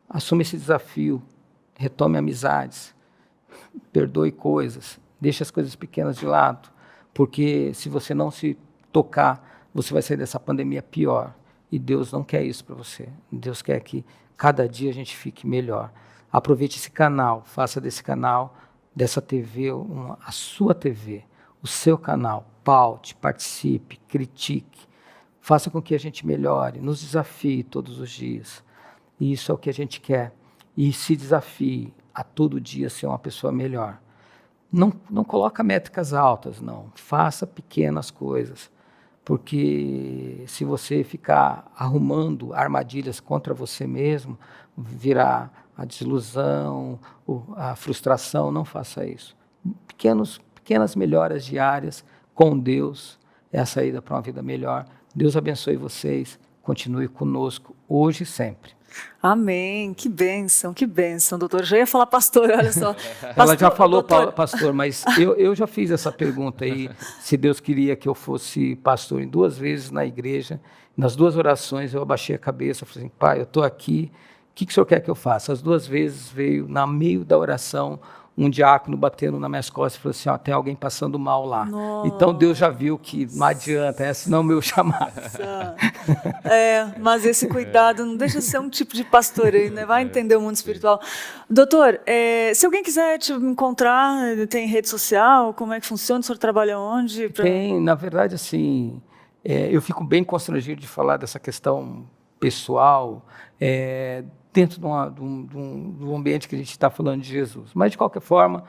Speaker 3: Assuma esse desafio, retome amizades, perdoe coisas, deixe as coisas pequenas de lado, porque se você não se tocar, você vai sair dessa pandemia pior. E Deus não quer isso para você. Deus quer que cada dia a gente fique melhor. Aproveite esse canal, faça desse canal, dessa TV, a sua TV, o seu canal. Paute, participe, critique, faça com que a gente melhore, nos desafie todos os dias. E isso é o que a gente quer. E se desafie a todo dia ser uma pessoa melhor. Não coloca métricas altas, não. Faça pequenas coisas. Porque se você ficar arrumando armadilhas contra você mesmo, virá a desilusão, a frustração. Não faça isso. Pequenas melhoras diárias com Deus é a saída para uma vida melhor. Deus abençoe vocês. Continue conosco hoje e sempre.
Speaker 1: Amém. Que bênção, doutor. Já ia falar pastor, olha só.
Speaker 3: Ela já falou, pastor, mas eu já fiz essa pergunta aí, se Deus queria que eu fosse pastor em 2 vezes na igreja. Nas 2 orações eu abaixei a cabeça, falei assim: pai, eu estou aqui, o que o senhor quer que eu faça? As 2 vezes veio, no meio da oração, um diácono batendo nas minhas costas e falou assim, ó, tem alguém passando mal lá.
Speaker 1: Nossa.
Speaker 3: Então Deus já viu que não adianta, esse não é o meu chamado.
Speaker 1: Mas esse cuidado não deixa de ser um tipo de pastoreio, né? Vai entender o mundo espiritual. Doutor, se alguém quiser te encontrar, tem rede social, como é que funciona? O senhor trabalha onde?
Speaker 3: Tem, na verdade, assim, eu fico bem constrangido de falar dessa questão pessoal, dentro do ambiente que a gente está falando de Jesus. Mas, de qualquer forma,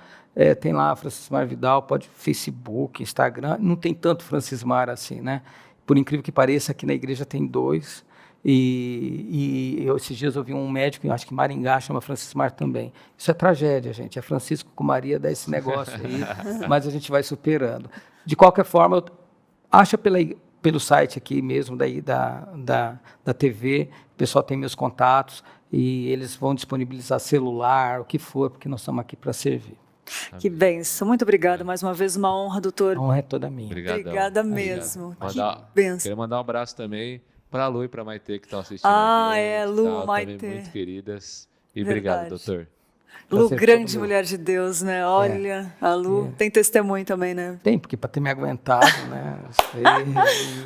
Speaker 3: tem lá Francismar Vidal, pode Facebook, Instagram, não tem tanto Francismar assim, né? Por incrível que pareça, aqui na igreja tem 2, e esses dias eu vi um médico, acho que em Maringá, chama Francismar também. Isso é tragédia, gente, é Francisco com Maria, dá esse negócio aí, mas a gente vai superando. De qualquer forma, acha pelo site aqui mesmo da TV, o pessoal tem meus contatos e eles vão disponibilizar celular, o que for, porque nós estamos aqui para servir.
Speaker 1: Que bênção. Muito obrigada. Mais uma vez, uma honra, doutor.
Speaker 3: A honra é toda minha.
Speaker 1: Obrigada mesmo.
Speaker 2: Queria mandar um abraço também para a Lu e para a Maitê que estão assistindo.
Speaker 1: Lu, Maitê.
Speaker 2: Também muito queridas. E obrigado, doutor.
Speaker 1: Lu, grande mulher de Deus, né? Olha, a Lu tem testemunho também, né?
Speaker 3: Tem, porque para ter me aguentado, né?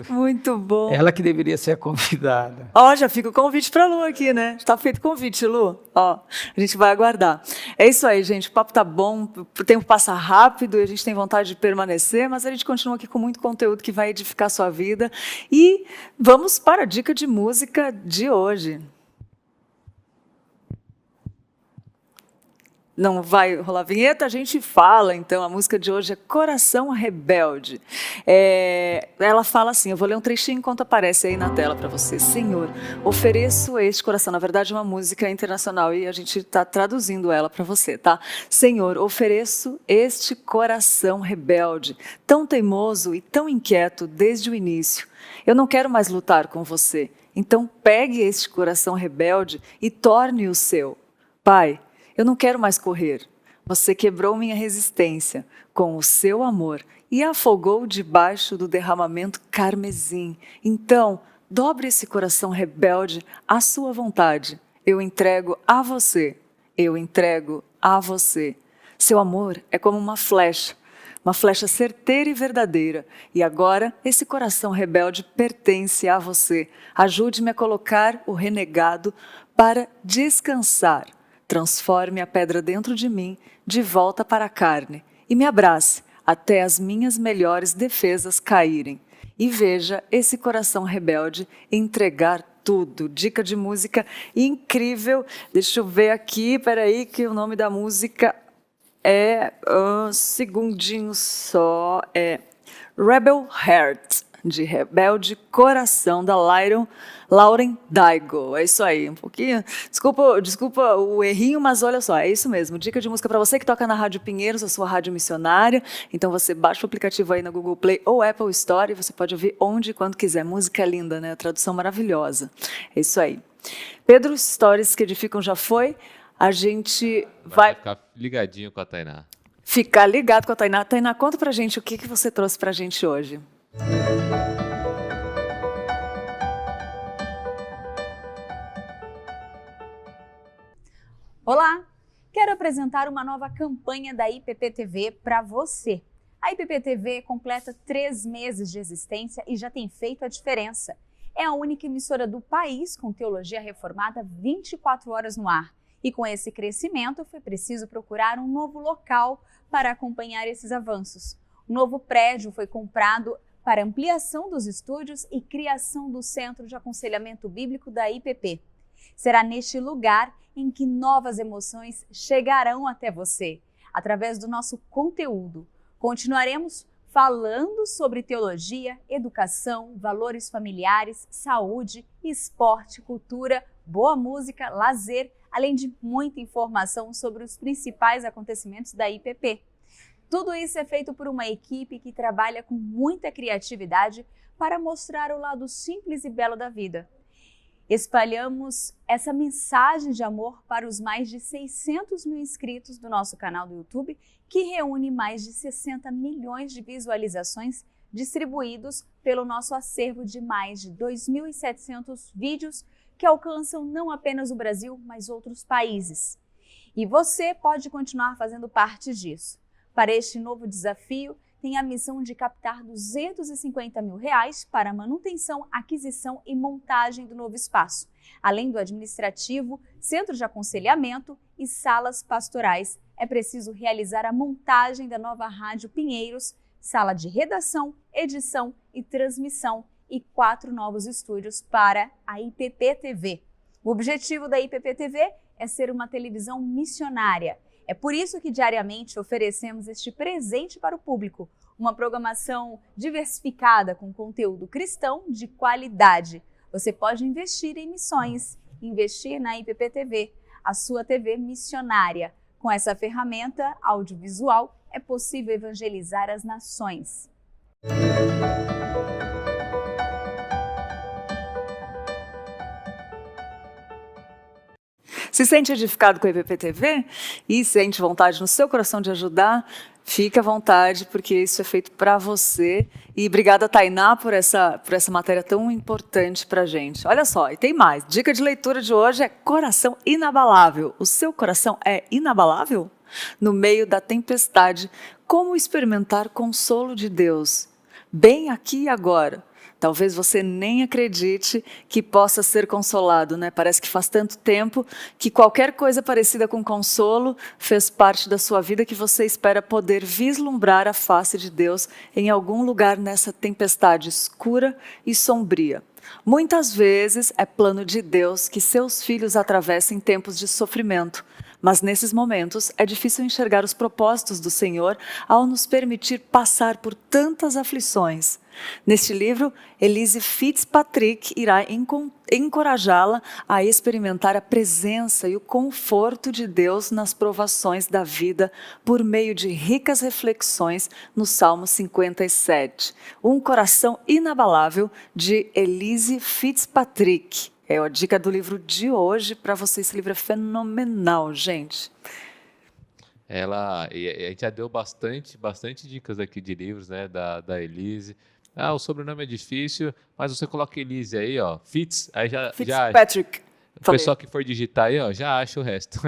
Speaker 1: Muito bom.
Speaker 3: Ela que deveria ser a convidada.
Speaker 1: Já fica o convite para a Lu aqui, né? Está feito o convite, Lu. A gente vai aguardar. É isso aí, gente. O papo tá bom, o tempo passa rápido e a gente tem vontade de permanecer, mas a gente continua aqui com muito conteúdo que vai edificar a sua vida. E vamos para a dica de música de hoje. Não vai rolar a vinheta, a gente fala, então, a música de hoje é Coração Rebelde. Ela fala assim, eu vou ler um trechinho enquanto aparece aí na tela para você. Senhor, ofereço este coração, na verdade é uma música internacional e a gente está traduzindo ela para você, tá? Senhor, ofereço este coração rebelde, tão teimoso e tão inquieto desde o início. Eu não quero mais lutar com você, então pegue este coração rebelde e torne-o seu. Pai, eu não quero mais correr. Você quebrou minha resistência com o seu amor e afogou debaixo do derramamento carmesim. Então, dobre esse coração rebelde à sua vontade. Eu entrego a você. Eu entrego a você. Seu amor é como uma flecha certeira e verdadeira. E agora, esse coração rebelde pertence a você. Ajude-me a colocar o renegado para descansar. Transforme a pedra dentro de mim de volta para a carne e me abrace até as minhas melhores defesas caírem. E veja esse coração rebelde entregar tudo. Dica de música incrível. Deixa eu ver aqui, peraí, que o nome da música é... segundinho só. É Rebel Heart, de Rebelde Coração, da Lauren Daigle. É isso aí, um pouquinho. Desculpa o errinho, mas olha só, é isso mesmo. Dica de música para você que toca na Rádio Pinheiros, a sua rádio missionária. Então você baixa o aplicativo aí na Google Play ou Apple Store e você pode ouvir onde e quando quiser. Música linda, né? Tradução maravilhosa. É isso aí. Pedro, Stories que edificam já foi. A gente vai
Speaker 2: ficar ligadinho com a Tainá.
Speaker 1: Ficar ligado com a Tainá. Tainá, conta pra gente o que você trouxe pra gente hoje.
Speaker 4: Olá! Quero apresentar uma nova campanha da IPP-TV para você. A IPP-TV completa 3 meses de existência e já tem feito a diferença. É a única emissora do país com teologia reformada 24 horas no ar. E com esse crescimento foi preciso procurar um novo local para acompanhar esses avanços. Um novo prédio foi comprado para ampliação dos estúdios e criação do Centro de Aconselhamento Bíblico da IPP. Será neste lugar em que novas emoções chegarão até você, através do nosso conteúdo. Continuaremos falando sobre teologia, educação, valores familiares, saúde, esporte, cultura, boa música, lazer, além de muita informação sobre os principais acontecimentos da IPP. Tudo isso é feito por uma equipe que trabalha com muita criatividade para mostrar o lado simples e belo da vida. Espalhamos essa mensagem de amor para os mais de 600 mil inscritos do nosso canal do YouTube, que reúne mais de 60 milhões de visualizações distribuídos pelo nosso acervo de mais de 2.700 vídeos que alcançam não apenas o Brasil, mas outros países. E você pode continuar fazendo parte disso. Para este novo desafio, tem a missão de captar R$250 mil para a manutenção, aquisição e montagem do novo espaço, além do administrativo, centro de aconselhamento e salas pastorais. É preciso realizar a montagem da nova Rádio Pinheiros, sala de redação, edição e transmissão e 4 novos estúdios para a IPP-TV. O objetivo da IPP-TV é ser uma televisão missionária. É por isso que diariamente oferecemos este presente para o público, uma programação diversificada com conteúdo cristão de qualidade. Você pode investir em missões, investir na IPP-TV, a sua TV missionária. Com essa ferramenta audiovisual, é possível evangelizar as nações.
Speaker 1: Se sente edificado com a IPP-TV e sente vontade no seu coração de ajudar, fique à vontade, porque isso é feito para você. E obrigada, Tainá, por essa matéria tão importante para a gente. Olha só, e tem mais. Dica de leitura de hoje é Coração Inabalável. O seu coração é inabalável? No meio da tempestade, como experimentar consolo de Deus? Bem aqui e agora. Talvez você nem acredite que possa ser consolado, né? Parece que faz tanto tempo que qualquer coisa parecida com consolo fez parte da sua vida, que você espera poder vislumbrar a face de Deus em algum lugar nessa tempestade escura e sombria. Muitas vezes é plano de Deus que seus filhos atravessem tempos de sofrimento, mas nesses momentos é difícil enxergar os propósitos do Senhor ao nos permitir passar por tantas aflições. Neste livro, Elise Fitzpatrick irá encorajá-la a experimentar a presença e o conforto de Deus nas provações da vida por meio de ricas reflexões no Salmo 57. Um Coração Inabalável, de Elise Fitzpatrick. É a dica do livro de hoje para você. Esse livro é fenomenal, gente.
Speaker 2: E a gente já deu bastante dicas aqui de livros, né, da Elise. O sobrenome é difícil, mas você coloca Elise aí, ó,
Speaker 1: Fitzpatrick.
Speaker 2: O pessoal que for digitar aí, ó, já acha o resto.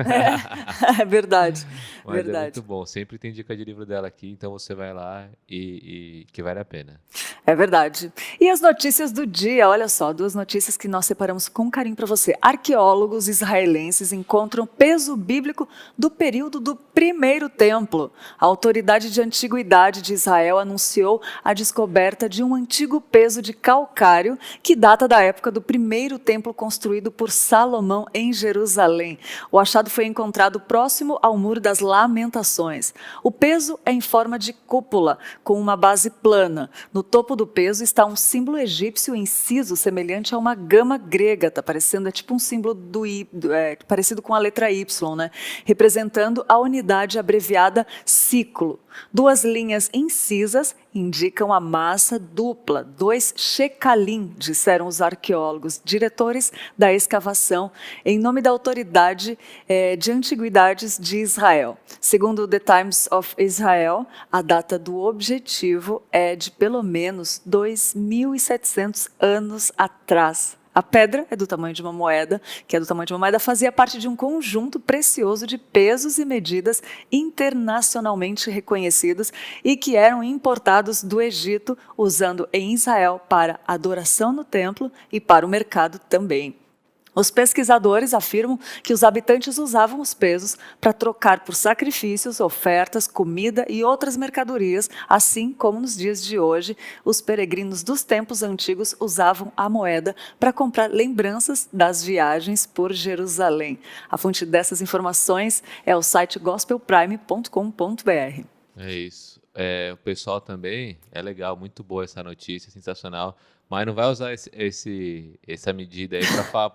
Speaker 1: É verdade.
Speaker 2: Mas
Speaker 1: verdade.
Speaker 2: É muito bom. Sempre tem dica de livro dela aqui, então você vai lá e que vale a pena.
Speaker 1: É verdade. E as notícias do dia, olha só, 2 notícias que nós separamos com carinho para você. Arqueólogos israelenses encontram peso bíblico do período do Primeiro Templo. A Autoridade de Antiguidade de Israel anunciou a descoberta de um antigo peso de calcário que data da época do Primeiro Templo construído por Salomão em Jerusalém. O achado foi encontrado próximo ao Muro das Lamentações. O peso é em forma de cúpula, com uma base plana. No topo do peso está um símbolo egípcio inciso semelhante a uma gama grega, tá parecendo, é tipo um símbolo parecido com a letra Y, né? Representando a unidade abreviada ciclo. 2 linhas incisas indicam a massa dupla, 2 shekalim, disseram os arqueólogos, diretores da escavação, em nome da Autoridade de Antiguidades de Israel. Segundo o The Times of Israel, a data do objetivo é de pelo menos 2.700 anos atrás. A pedra é do tamanho de uma moeda, fazia parte de um conjunto precioso de pesos e medidas internacionalmente reconhecidos e que eram importados do Egito, usando em Israel para adoração no templo e para o mercado também. Os pesquisadores afirmam que os habitantes usavam os pesos para trocar por sacrifícios, ofertas, comida e outras mercadorias, assim como nos dias de hoje, os peregrinos dos tempos antigos usavam a moeda para comprar lembranças das viagens por Jerusalém. A fonte dessas informações é o site gospelprime.com.br.
Speaker 2: É isso. O pessoal também, é legal, muito boa essa notícia, sensacional. Mas não vai usar essa medida aí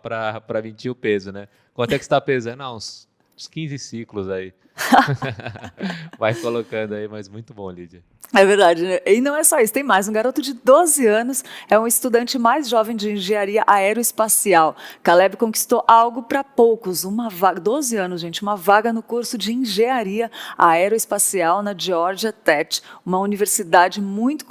Speaker 2: para medir o peso, né? Quanto é que você está pesando? Uns 15 ciclos aí. Vai colocando aí, mas muito bom, Lídia.
Speaker 1: É verdade, né? E não é só isso, tem mais. Um garoto de 12 anos é um estudante mais jovem de engenharia aeroespacial. Caleb conquistou algo para poucos, uma vaga, 12 anos, gente, uma vaga no curso de engenharia aeroespacial na Georgia Tech, uma universidade muito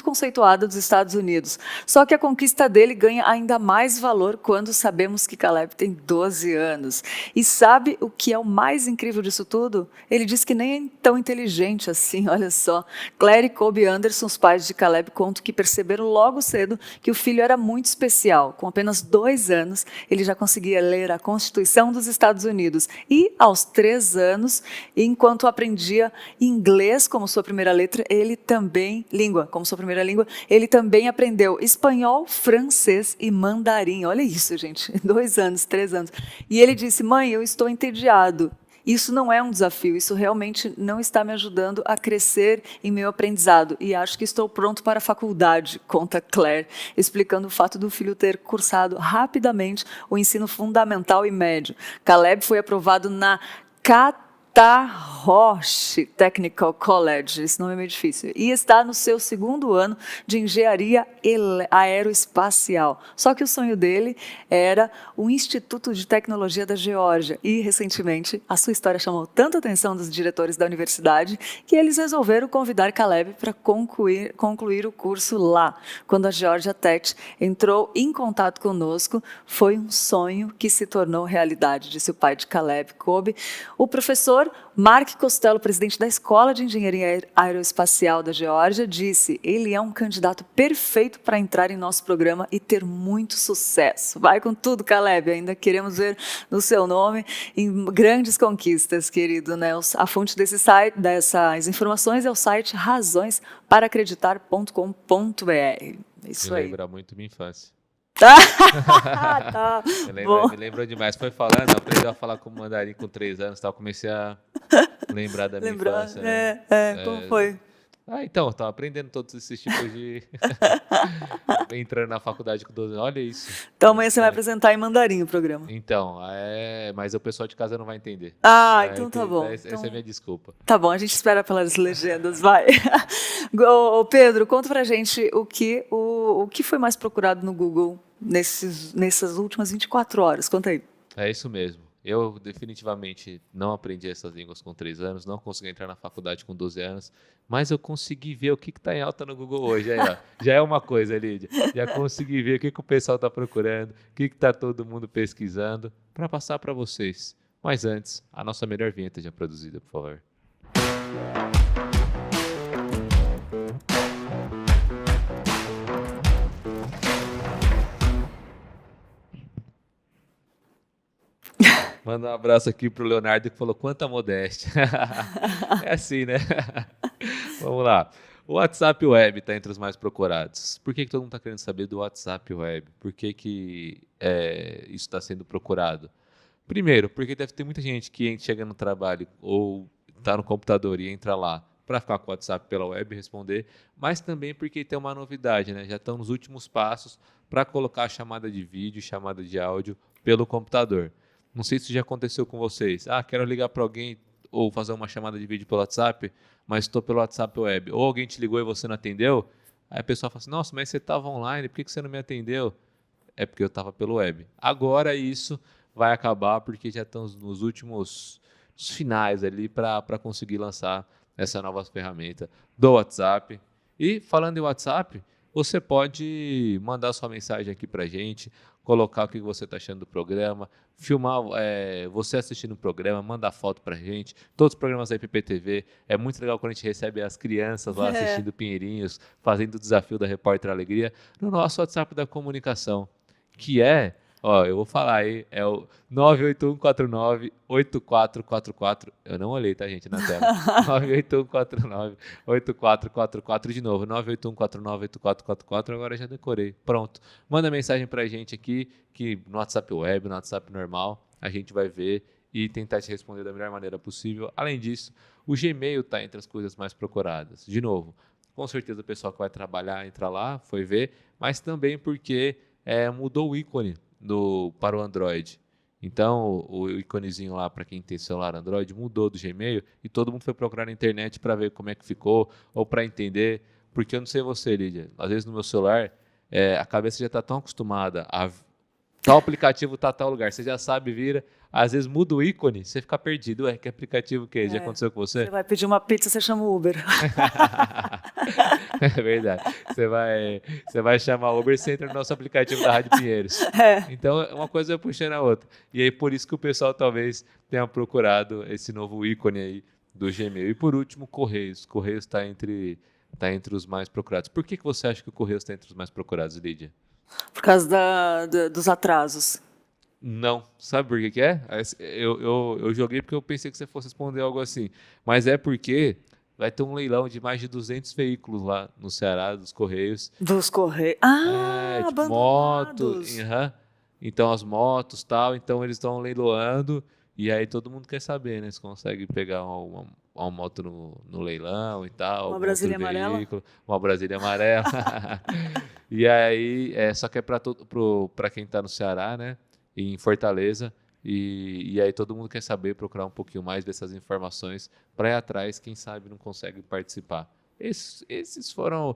Speaker 1: conceituada dos Estados Unidos. Só que a conquista dele ganha ainda mais valor quando sabemos que Caleb tem 12 anos. E sabe o que é o mais incrível disso tudo? Ele diz que nem é tão inteligente assim, olha só. Claire e Kobe Anderson, os pais de Caleb, contam que perceberam logo cedo que o filho era muito especial. Com apenas 2 anos, ele já conseguia ler a Constituição dos Estados Unidos. E, aos 3 anos, enquanto aprendia inglês como sua primeira letra, ele também aprendeu espanhol, francês e mandarim. Olha isso, gente. 2 anos, 3 anos. E ele disse: mãe, eu estou entediado. Isso não é um desafio, isso realmente não está me ajudando a crescer em meu aprendizado e acho que estou pronto para a faculdade, conta Claire, explicando o fato do filho ter cursado rapidamente o ensino fundamental e médio. Caleb foi aprovado na Roche Technical College, esse nome é meio difícil, e está no seu 2º ano de engenharia aeroespacial. Só que o sonho dele era o Instituto de Tecnologia da Geórgia e, recentemente, a sua história chamou tanta atenção dos diretores da universidade que eles resolveram convidar Caleb para concluir o curso lá. Quando a Georgia Tech entrou em contato conosco, foi um sonho que se tornou realidade, disse o pai de Caleb, Kobe. O professor Mark Costello, presidente da Escola de Engenharia Aeroespacial da Geórgia, disse: ele é um candidato perfeito para entrar em nosso programa e ter muito sucesso. Vai com tudo, Caleb, ainda queremos ver no seu nome em grandes conquistas, querido, né? A fonte desse site, dessas informações é o site razõesparaacreditar.com.br. Isso
Speaker 2: Me
Speaker 1: aí.
Speaker 2: lembra muito minha infância.
Speaker 1: Tá.
Speaker 2: Me lembrou demais. Foi falando, aprendeu a falar com mandarim com 3 anos, tal. Comecei a lembrar da minha infância. Né?
Speaker 1: Como foi?
Speaker 2: Então, eu tava aprendendo todos esses tipos de... Entrando na faculdade com 12 anos, olha isso.
Speaker 1: Então amanhã você vai apresentar em mandarim o programa.
Speaker 2: Então, mas o pessoal de casa não vai entender.
Speaker 1: Então tá bom.
Speaker 2: Essa é a minha desculpa.
Speaker 1: Tá bom, a gente espera pelas legendas, vai. Ô, Pedro, conta pra gente o que foi mais procurado no Google nessas últimas 24 horas. Conta aí.
Speaker 2: É isso mesmo. Eu definitivamente não aprendi essas línguas com 3 anos, não consegui entrar na faculdade com 12 anos, mas eu consegui ver o que está em alta no Google hoje. Aí, ó. Já é uma coisa, Lídia. Já consegui ver o que o pessoal está procurando, o que está todo mundo pesquisando, para passar para vocês. Mas antes, a nossa melhor vinheta já produzida, por favor. Manda um abraço aqui pro Leonardo que falou quanta modéstia. É assim, né? Vamos lá. O WhatsApp Web está entre os mais procurados. Por que todo mundo está querendo saber do WhatsApp Web? Por que isso está sendo procurado? Primeiro, porque deve ter muita gente que chega no trabalho ou está no computador e entra lá para ficar com o WhatsApp pela web e responder, mas também porque tem uma novidade, né? Já estão nos últimos passos para colocar chamada de vídeo, chamada de áudio pelo computador. Não sei se já aconteceu com vocês. Quero ligar para alguém ou fazer uma chamada de vídeo pelo WhatsApp, mas estou pelo WhatsApp Web. Ou alguém te ligou e você não atendeu. Aí a pessoa fala assim, nossa, mas você estava online, por que você não me atendeu? É porque eu estava pelo web. Agora isso vai acabar porque já estamos nos últimos finais ali para conseguir lançar essa nova ferramenta do WhatsApp. E falando em WhatsApp, você pode mandar sua mensagem aqui para a gente, colocar o que você está achando do programa, filmar você assistindo o programa, mandar foto para a gente. Todos os programas da IPPTV. É muito legal quando a gente recebe as crianças lá assistindo Pinheirinhos, fazendo o desafio da Repórter Alegria, no nosso WhatsApp da comunicação, que é... eu vou falar aí, é o 98149-8444. Eu não olhei, tá, gente, na tela. 98149-8444. De novo, 98149-8444. Agora eu já decorei. Pronto. Manda mensagem pra gente aqui, que no WhatsApp Web, no WhatsApp normal, a gente vai ver e tentar te responder da melhor maneira possível. Além disso, o Gmail tá entre as coisas mais procuradas. De novo, com certeza o pessoal que vai trabalhar entra lá, foi ver, mas também porque mudou o ícone para o Android. Então, o íconezinho lá para quem tem celular Android mudou do Gmail e todo mundo foi procurar na internet para ver como é que ficou ou para entender. Porque eu não sei você, Lídia, às vezes no meu celular a cabeça já está tão acostumada a tal aplicativo tá tal lugar, você já sabe, vira. Às vezes muda o ícone, você fica perdido. Ué, que aplicativo que é? Já aconteceu com você?
Speaker 1: Você vai pedir uma pizza, você chama o Uber.
Speaker 2: É verdade. Você vai chamar o Uber, você entra no nosso aplicativo da Rádio Pinheiros. Então, uma coisa é puxando a outra. E aí, por isso que o pessoal talvez tenha procurado esse novo ícone aí do Gmail. E por último, Correios. Correios está entre os mais procurados. Por que você acha que o Correios está entre os mais procurados, Lídia?
Speaker 1: Por causa dos atrasos.
Speaker 2: Não. Sabe por que é? Eu joguei porque eu pensei que você fosse responder algo assim. Mas é porque vai ter um leilão de mais de 200 veículos lá no Ceará, dos Correios.
Speaker 1: Dos Correios.
Speaker 2: Tipo moto.
Speaker 1: Abandonados.
Speaker 2: Então, as motos e tal. Então, eles estão leiloando. E aí, todo mundo quer saber, né? Se consegue pegar uma moto no leilão e tal.
Speaker 1: Uma
Speaker 2: algum
Speaker 1: Brasília
Speaker 2: outro
Speaker 1: amarela.
Speaker 2: veículo, uma Brasília amarela. E aí, só que é para quem está no Ceará, né? E em Fortaleza. E aí todo mundo quer saber, procurar um pouquinho mais dessas informações para ir atrás, quem sabe não consegue participar. Esses foram.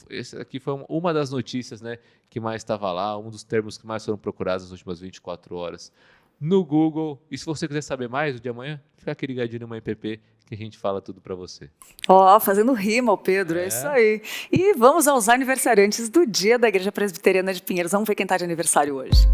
Speaker 2: Esse aqui foi uma das notícias, né, que mais estava lá, um dos termos que mais foram procurados nas últimas 24 horas no Google. E se você quiser saber mais do de amanhã, fica aqui ligadinho no Manhã PP que a gente fala tudo para você.
Speaker 1: Fazendo rima, o Pedro, é isso aí. E vamos aos aniversariantes do dia da Igreja Presbiteriana de Pinheiros. Vamos ver quem está de aniversário hoje.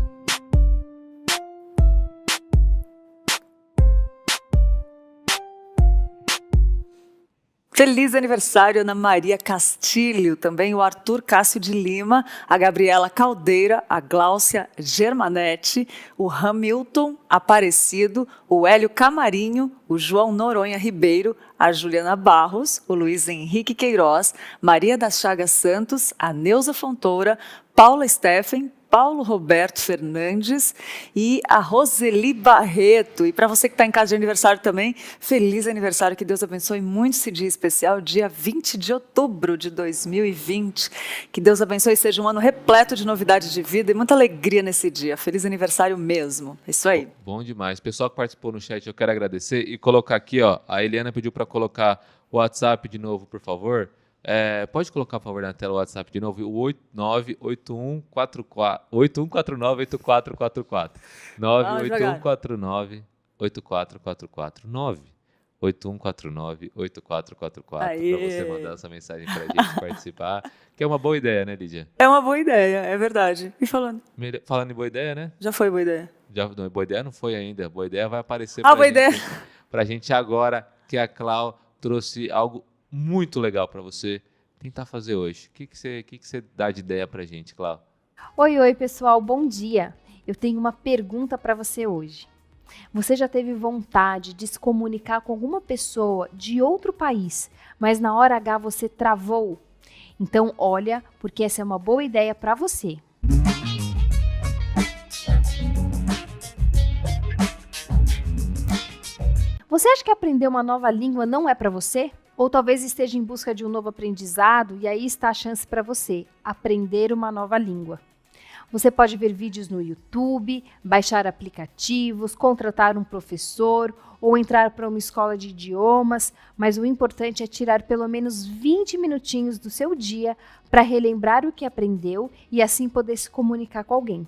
Speaker 1: Feliz aniversário, Ana Maria Castilho, também o Arthur Cássio de Lima, a Gabriela Caldeira, a Gláucia Germanetti, o Hamilton Aparecido, o Hélio Camarinho, o João Noronha Ribeiro, a Juliana Barros, o Luiz Henrique Queiroz, Maria das Chagas Santos, a Neuza Fontoura, Paula Steffen, Paulo Roberto Fernandes e a Roseli Barreto. E para você que está em casa de aniversário também, feliz aniversário, que Deus abençoe muito esse dia especial, dia 20 de outubro de 2020. Que Deus abençoe e seja um ano repleto de novidades de vida e muita alegria nesse dia. Feliz aniversário mesmo. É isso aí.
Speaker 2: Bom demais. Pessoal que participou no chat, eu quero agradecer e colocar aqui, a Eliana pediu para colocar o WhatsApp de novo, por favor. Pode colocar, por favor, na tela o WhatsApp de novo, o 8149-8444. 98149-8444. 98149-8444. Para você mandar essa mensagem para a gente participar. Que é uma boa ideia, né, Lídia?
Speaker 1: É uma boa ideia, é verdade. E falando?
Speaker 2: Falando em boa ideia, né?
Speaker 1: Já foi boa ideia.
Speaker 2: Não, boa ideia não foi ainda. Boa ideia vai aparecer pra gente agora, que a Clau trouxe algo muito legal para você tentar fazer hoje. O que você dá de ideia pra gente, Clau?
Speaker 5: Oi, pessoal, bom dia. Eu tenho uma pergunta para você hoje. Você já teve vontade de se comunicar com alguma pessoa de outro país, mas na hora H você travou? Então, olha, porque essa é uma boa ideia para você. Você acha que aprender uma nova língua não é para você? Ou talvez esteja em busca de um novo aprendizado e aí está a chance para você aprender uma nova língua. Você pode ver vídeos no YouTube, baixar aplicativos, contratar um professor ou entrar para uma escola de idiomas, mas o importante é tirar pelo menos 20 minutinhos do seu dia para relembrar o que aprendeu e assim poder se comunicar com alguém.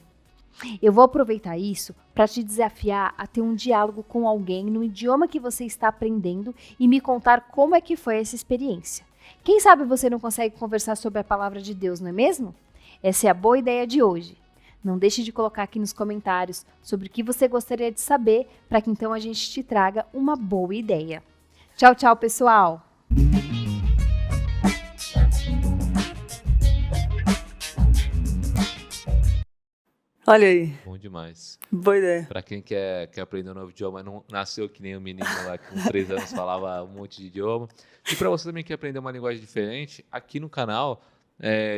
Speaker 5: Eu vou aproveitar isso para te desafiar a ter um diálogo com alguém no idioma que você está aprendendo e me contar como é que foi essa experiência. Quem sabe você não consegue conversar sobre a palavra de Deus, não é mesmo? Essa é a boa ideia de hoje. Não deixe de colocar aqui nos comentários sobre o que você gostaria de saber para que então a gente te traga uma boa ideia. Tchau, tchau, pessoal!
Speaker 1: Olha aí.
Speaker 2: Bom demais.
Speaker 1: Boa ideia.
Speaker 2: Para quem quer aprender um novo idioma, não nasceu que nem o menino lá que com 3 anos falava um monte de idioma. E para você também que quer aprender uma linguagem diferente, aqui no canal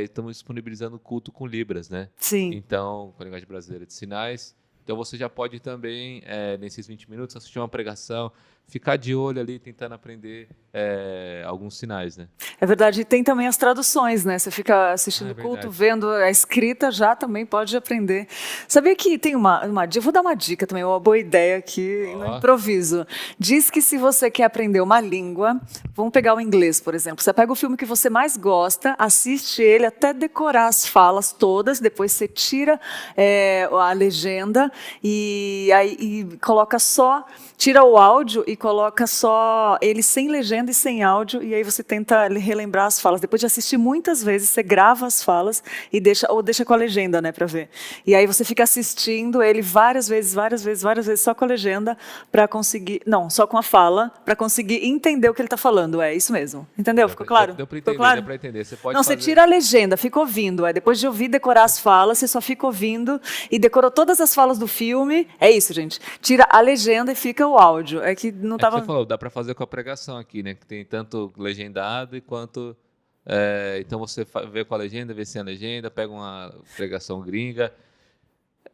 Speaker 2: estamos disponibilizando culto com Libras, né?
Speaker 1: Sim.
Speaker 2: Então, com a linguagem brasileira de sinais. Então você já pode também, nesses 20 minutos, assistir uma pregação, ficar de olho ali, tentando aprender alguns sinais, né?
Speaker 1: É verdade, e tem também as traduções, né? Você fica assistindo
Speaker 2: É
Speaker 1: o culto,
Speaker 2: verdade.
Speaker 1: vendo a escrita, já também pode aprender. Sabia que tem uma dica, vou dar uma dica também, uma boa ideia aqui no
Speaker 2: Ó.
Speaker 1: improviso. Diz que se você quer aprender uma língua, vamos pegar o inglês, por exemplo. Você pega o filme que você mais gosta, assiste ele até decorar as falas todas, depois você tira a legenda e coloca só, tira o áudio e coloca só ele sem legenda e sem áudio, e aí você tenta relembrar as falas. Depois de assistir muitas vezes, você grava as falas e deixa com a legenda, né, para ver. E aí você fica assistindo ele várias vezes, só com a legenda para conseguir, não, só com a fala, para conseguir entender o que ele está falando. É isso mesmo. Entendeu? Ficou claro?
Speaker 2: Deu para
Speaker 1: Ficou
Speaker 2: entender,
Speaker 1: claro?
Speaker 2: deu para entender. Você pode
Speaker 1: Não, você
Speaker 2: fazer...
Speaker 1: tira a legenda, fica ouvindo. Depois de ouvir, decorar as falas, você só fica ouvindo e decorou todas as falas do filme. É isso, gente. Tira a legenda e fica o áudio. É que não
Speaker 2: É que
Speaker 1: tava.
Speaker 2: você falou, dá para fazer com a pregação aqui, né? Que tem tanto legendado e quanto... então você vê com a legenda, vê sem a legenda, pega uma pregação gringa.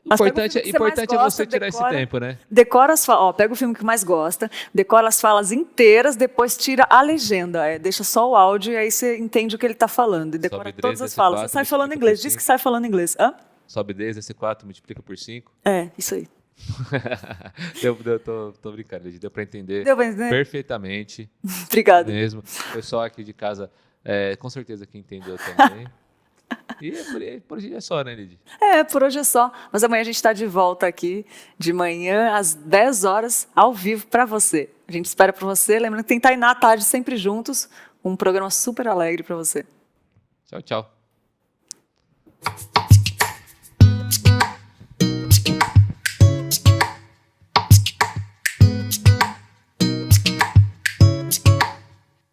Speaker 1: Mas pega o filme que você mais
Speaker 2: Importante é
Speaker 1: gosta,
Speaker 2: você tirar esse tempo, né?
Speaker 1: Decora as falas. Pega o filme que mais gosta, decora as falas inteiras, depois tira a legenda. Deixa só o áudio e aí você entende o que ele está falando. E decora
Speaker 2: Sobe 3,
Speaker 1: todas as
Speaker 2: desce
Speaker 1: falas.
Speaker 2: 4,
Speaker 1: Você sai falando
Speaker 2: multiplica por
Speaker 1: inglês. Diz que
Speaker 2: 5.
Speaker 1: sai falando inglês. Hã?
Speaker 2: Sobe 10, desce 4, multiplica por 5.
Speaker 1: É, isso aí.
Speaker 2: Tô brincando, Lidy, deu para entender
Speaker 1: Deu pra entender?
Speaker 2: perfeitamente
Speaker 1: Obrigada.
Speaker 2: mesmo. O pessoal aqui de casa, com certeza que entendeu também. E por hoje é só, né, Lidy?
Speaker 1: Por hoje é só. Mas amanhã a gente está de volta aqui, de manhã, às 10 horas, ao vivo para você. A gente espera por você. Lembrando que tem Tainá à tarde sempre juntos. Um programa super alegre para você.
Speaker 2: Tchau, tchau.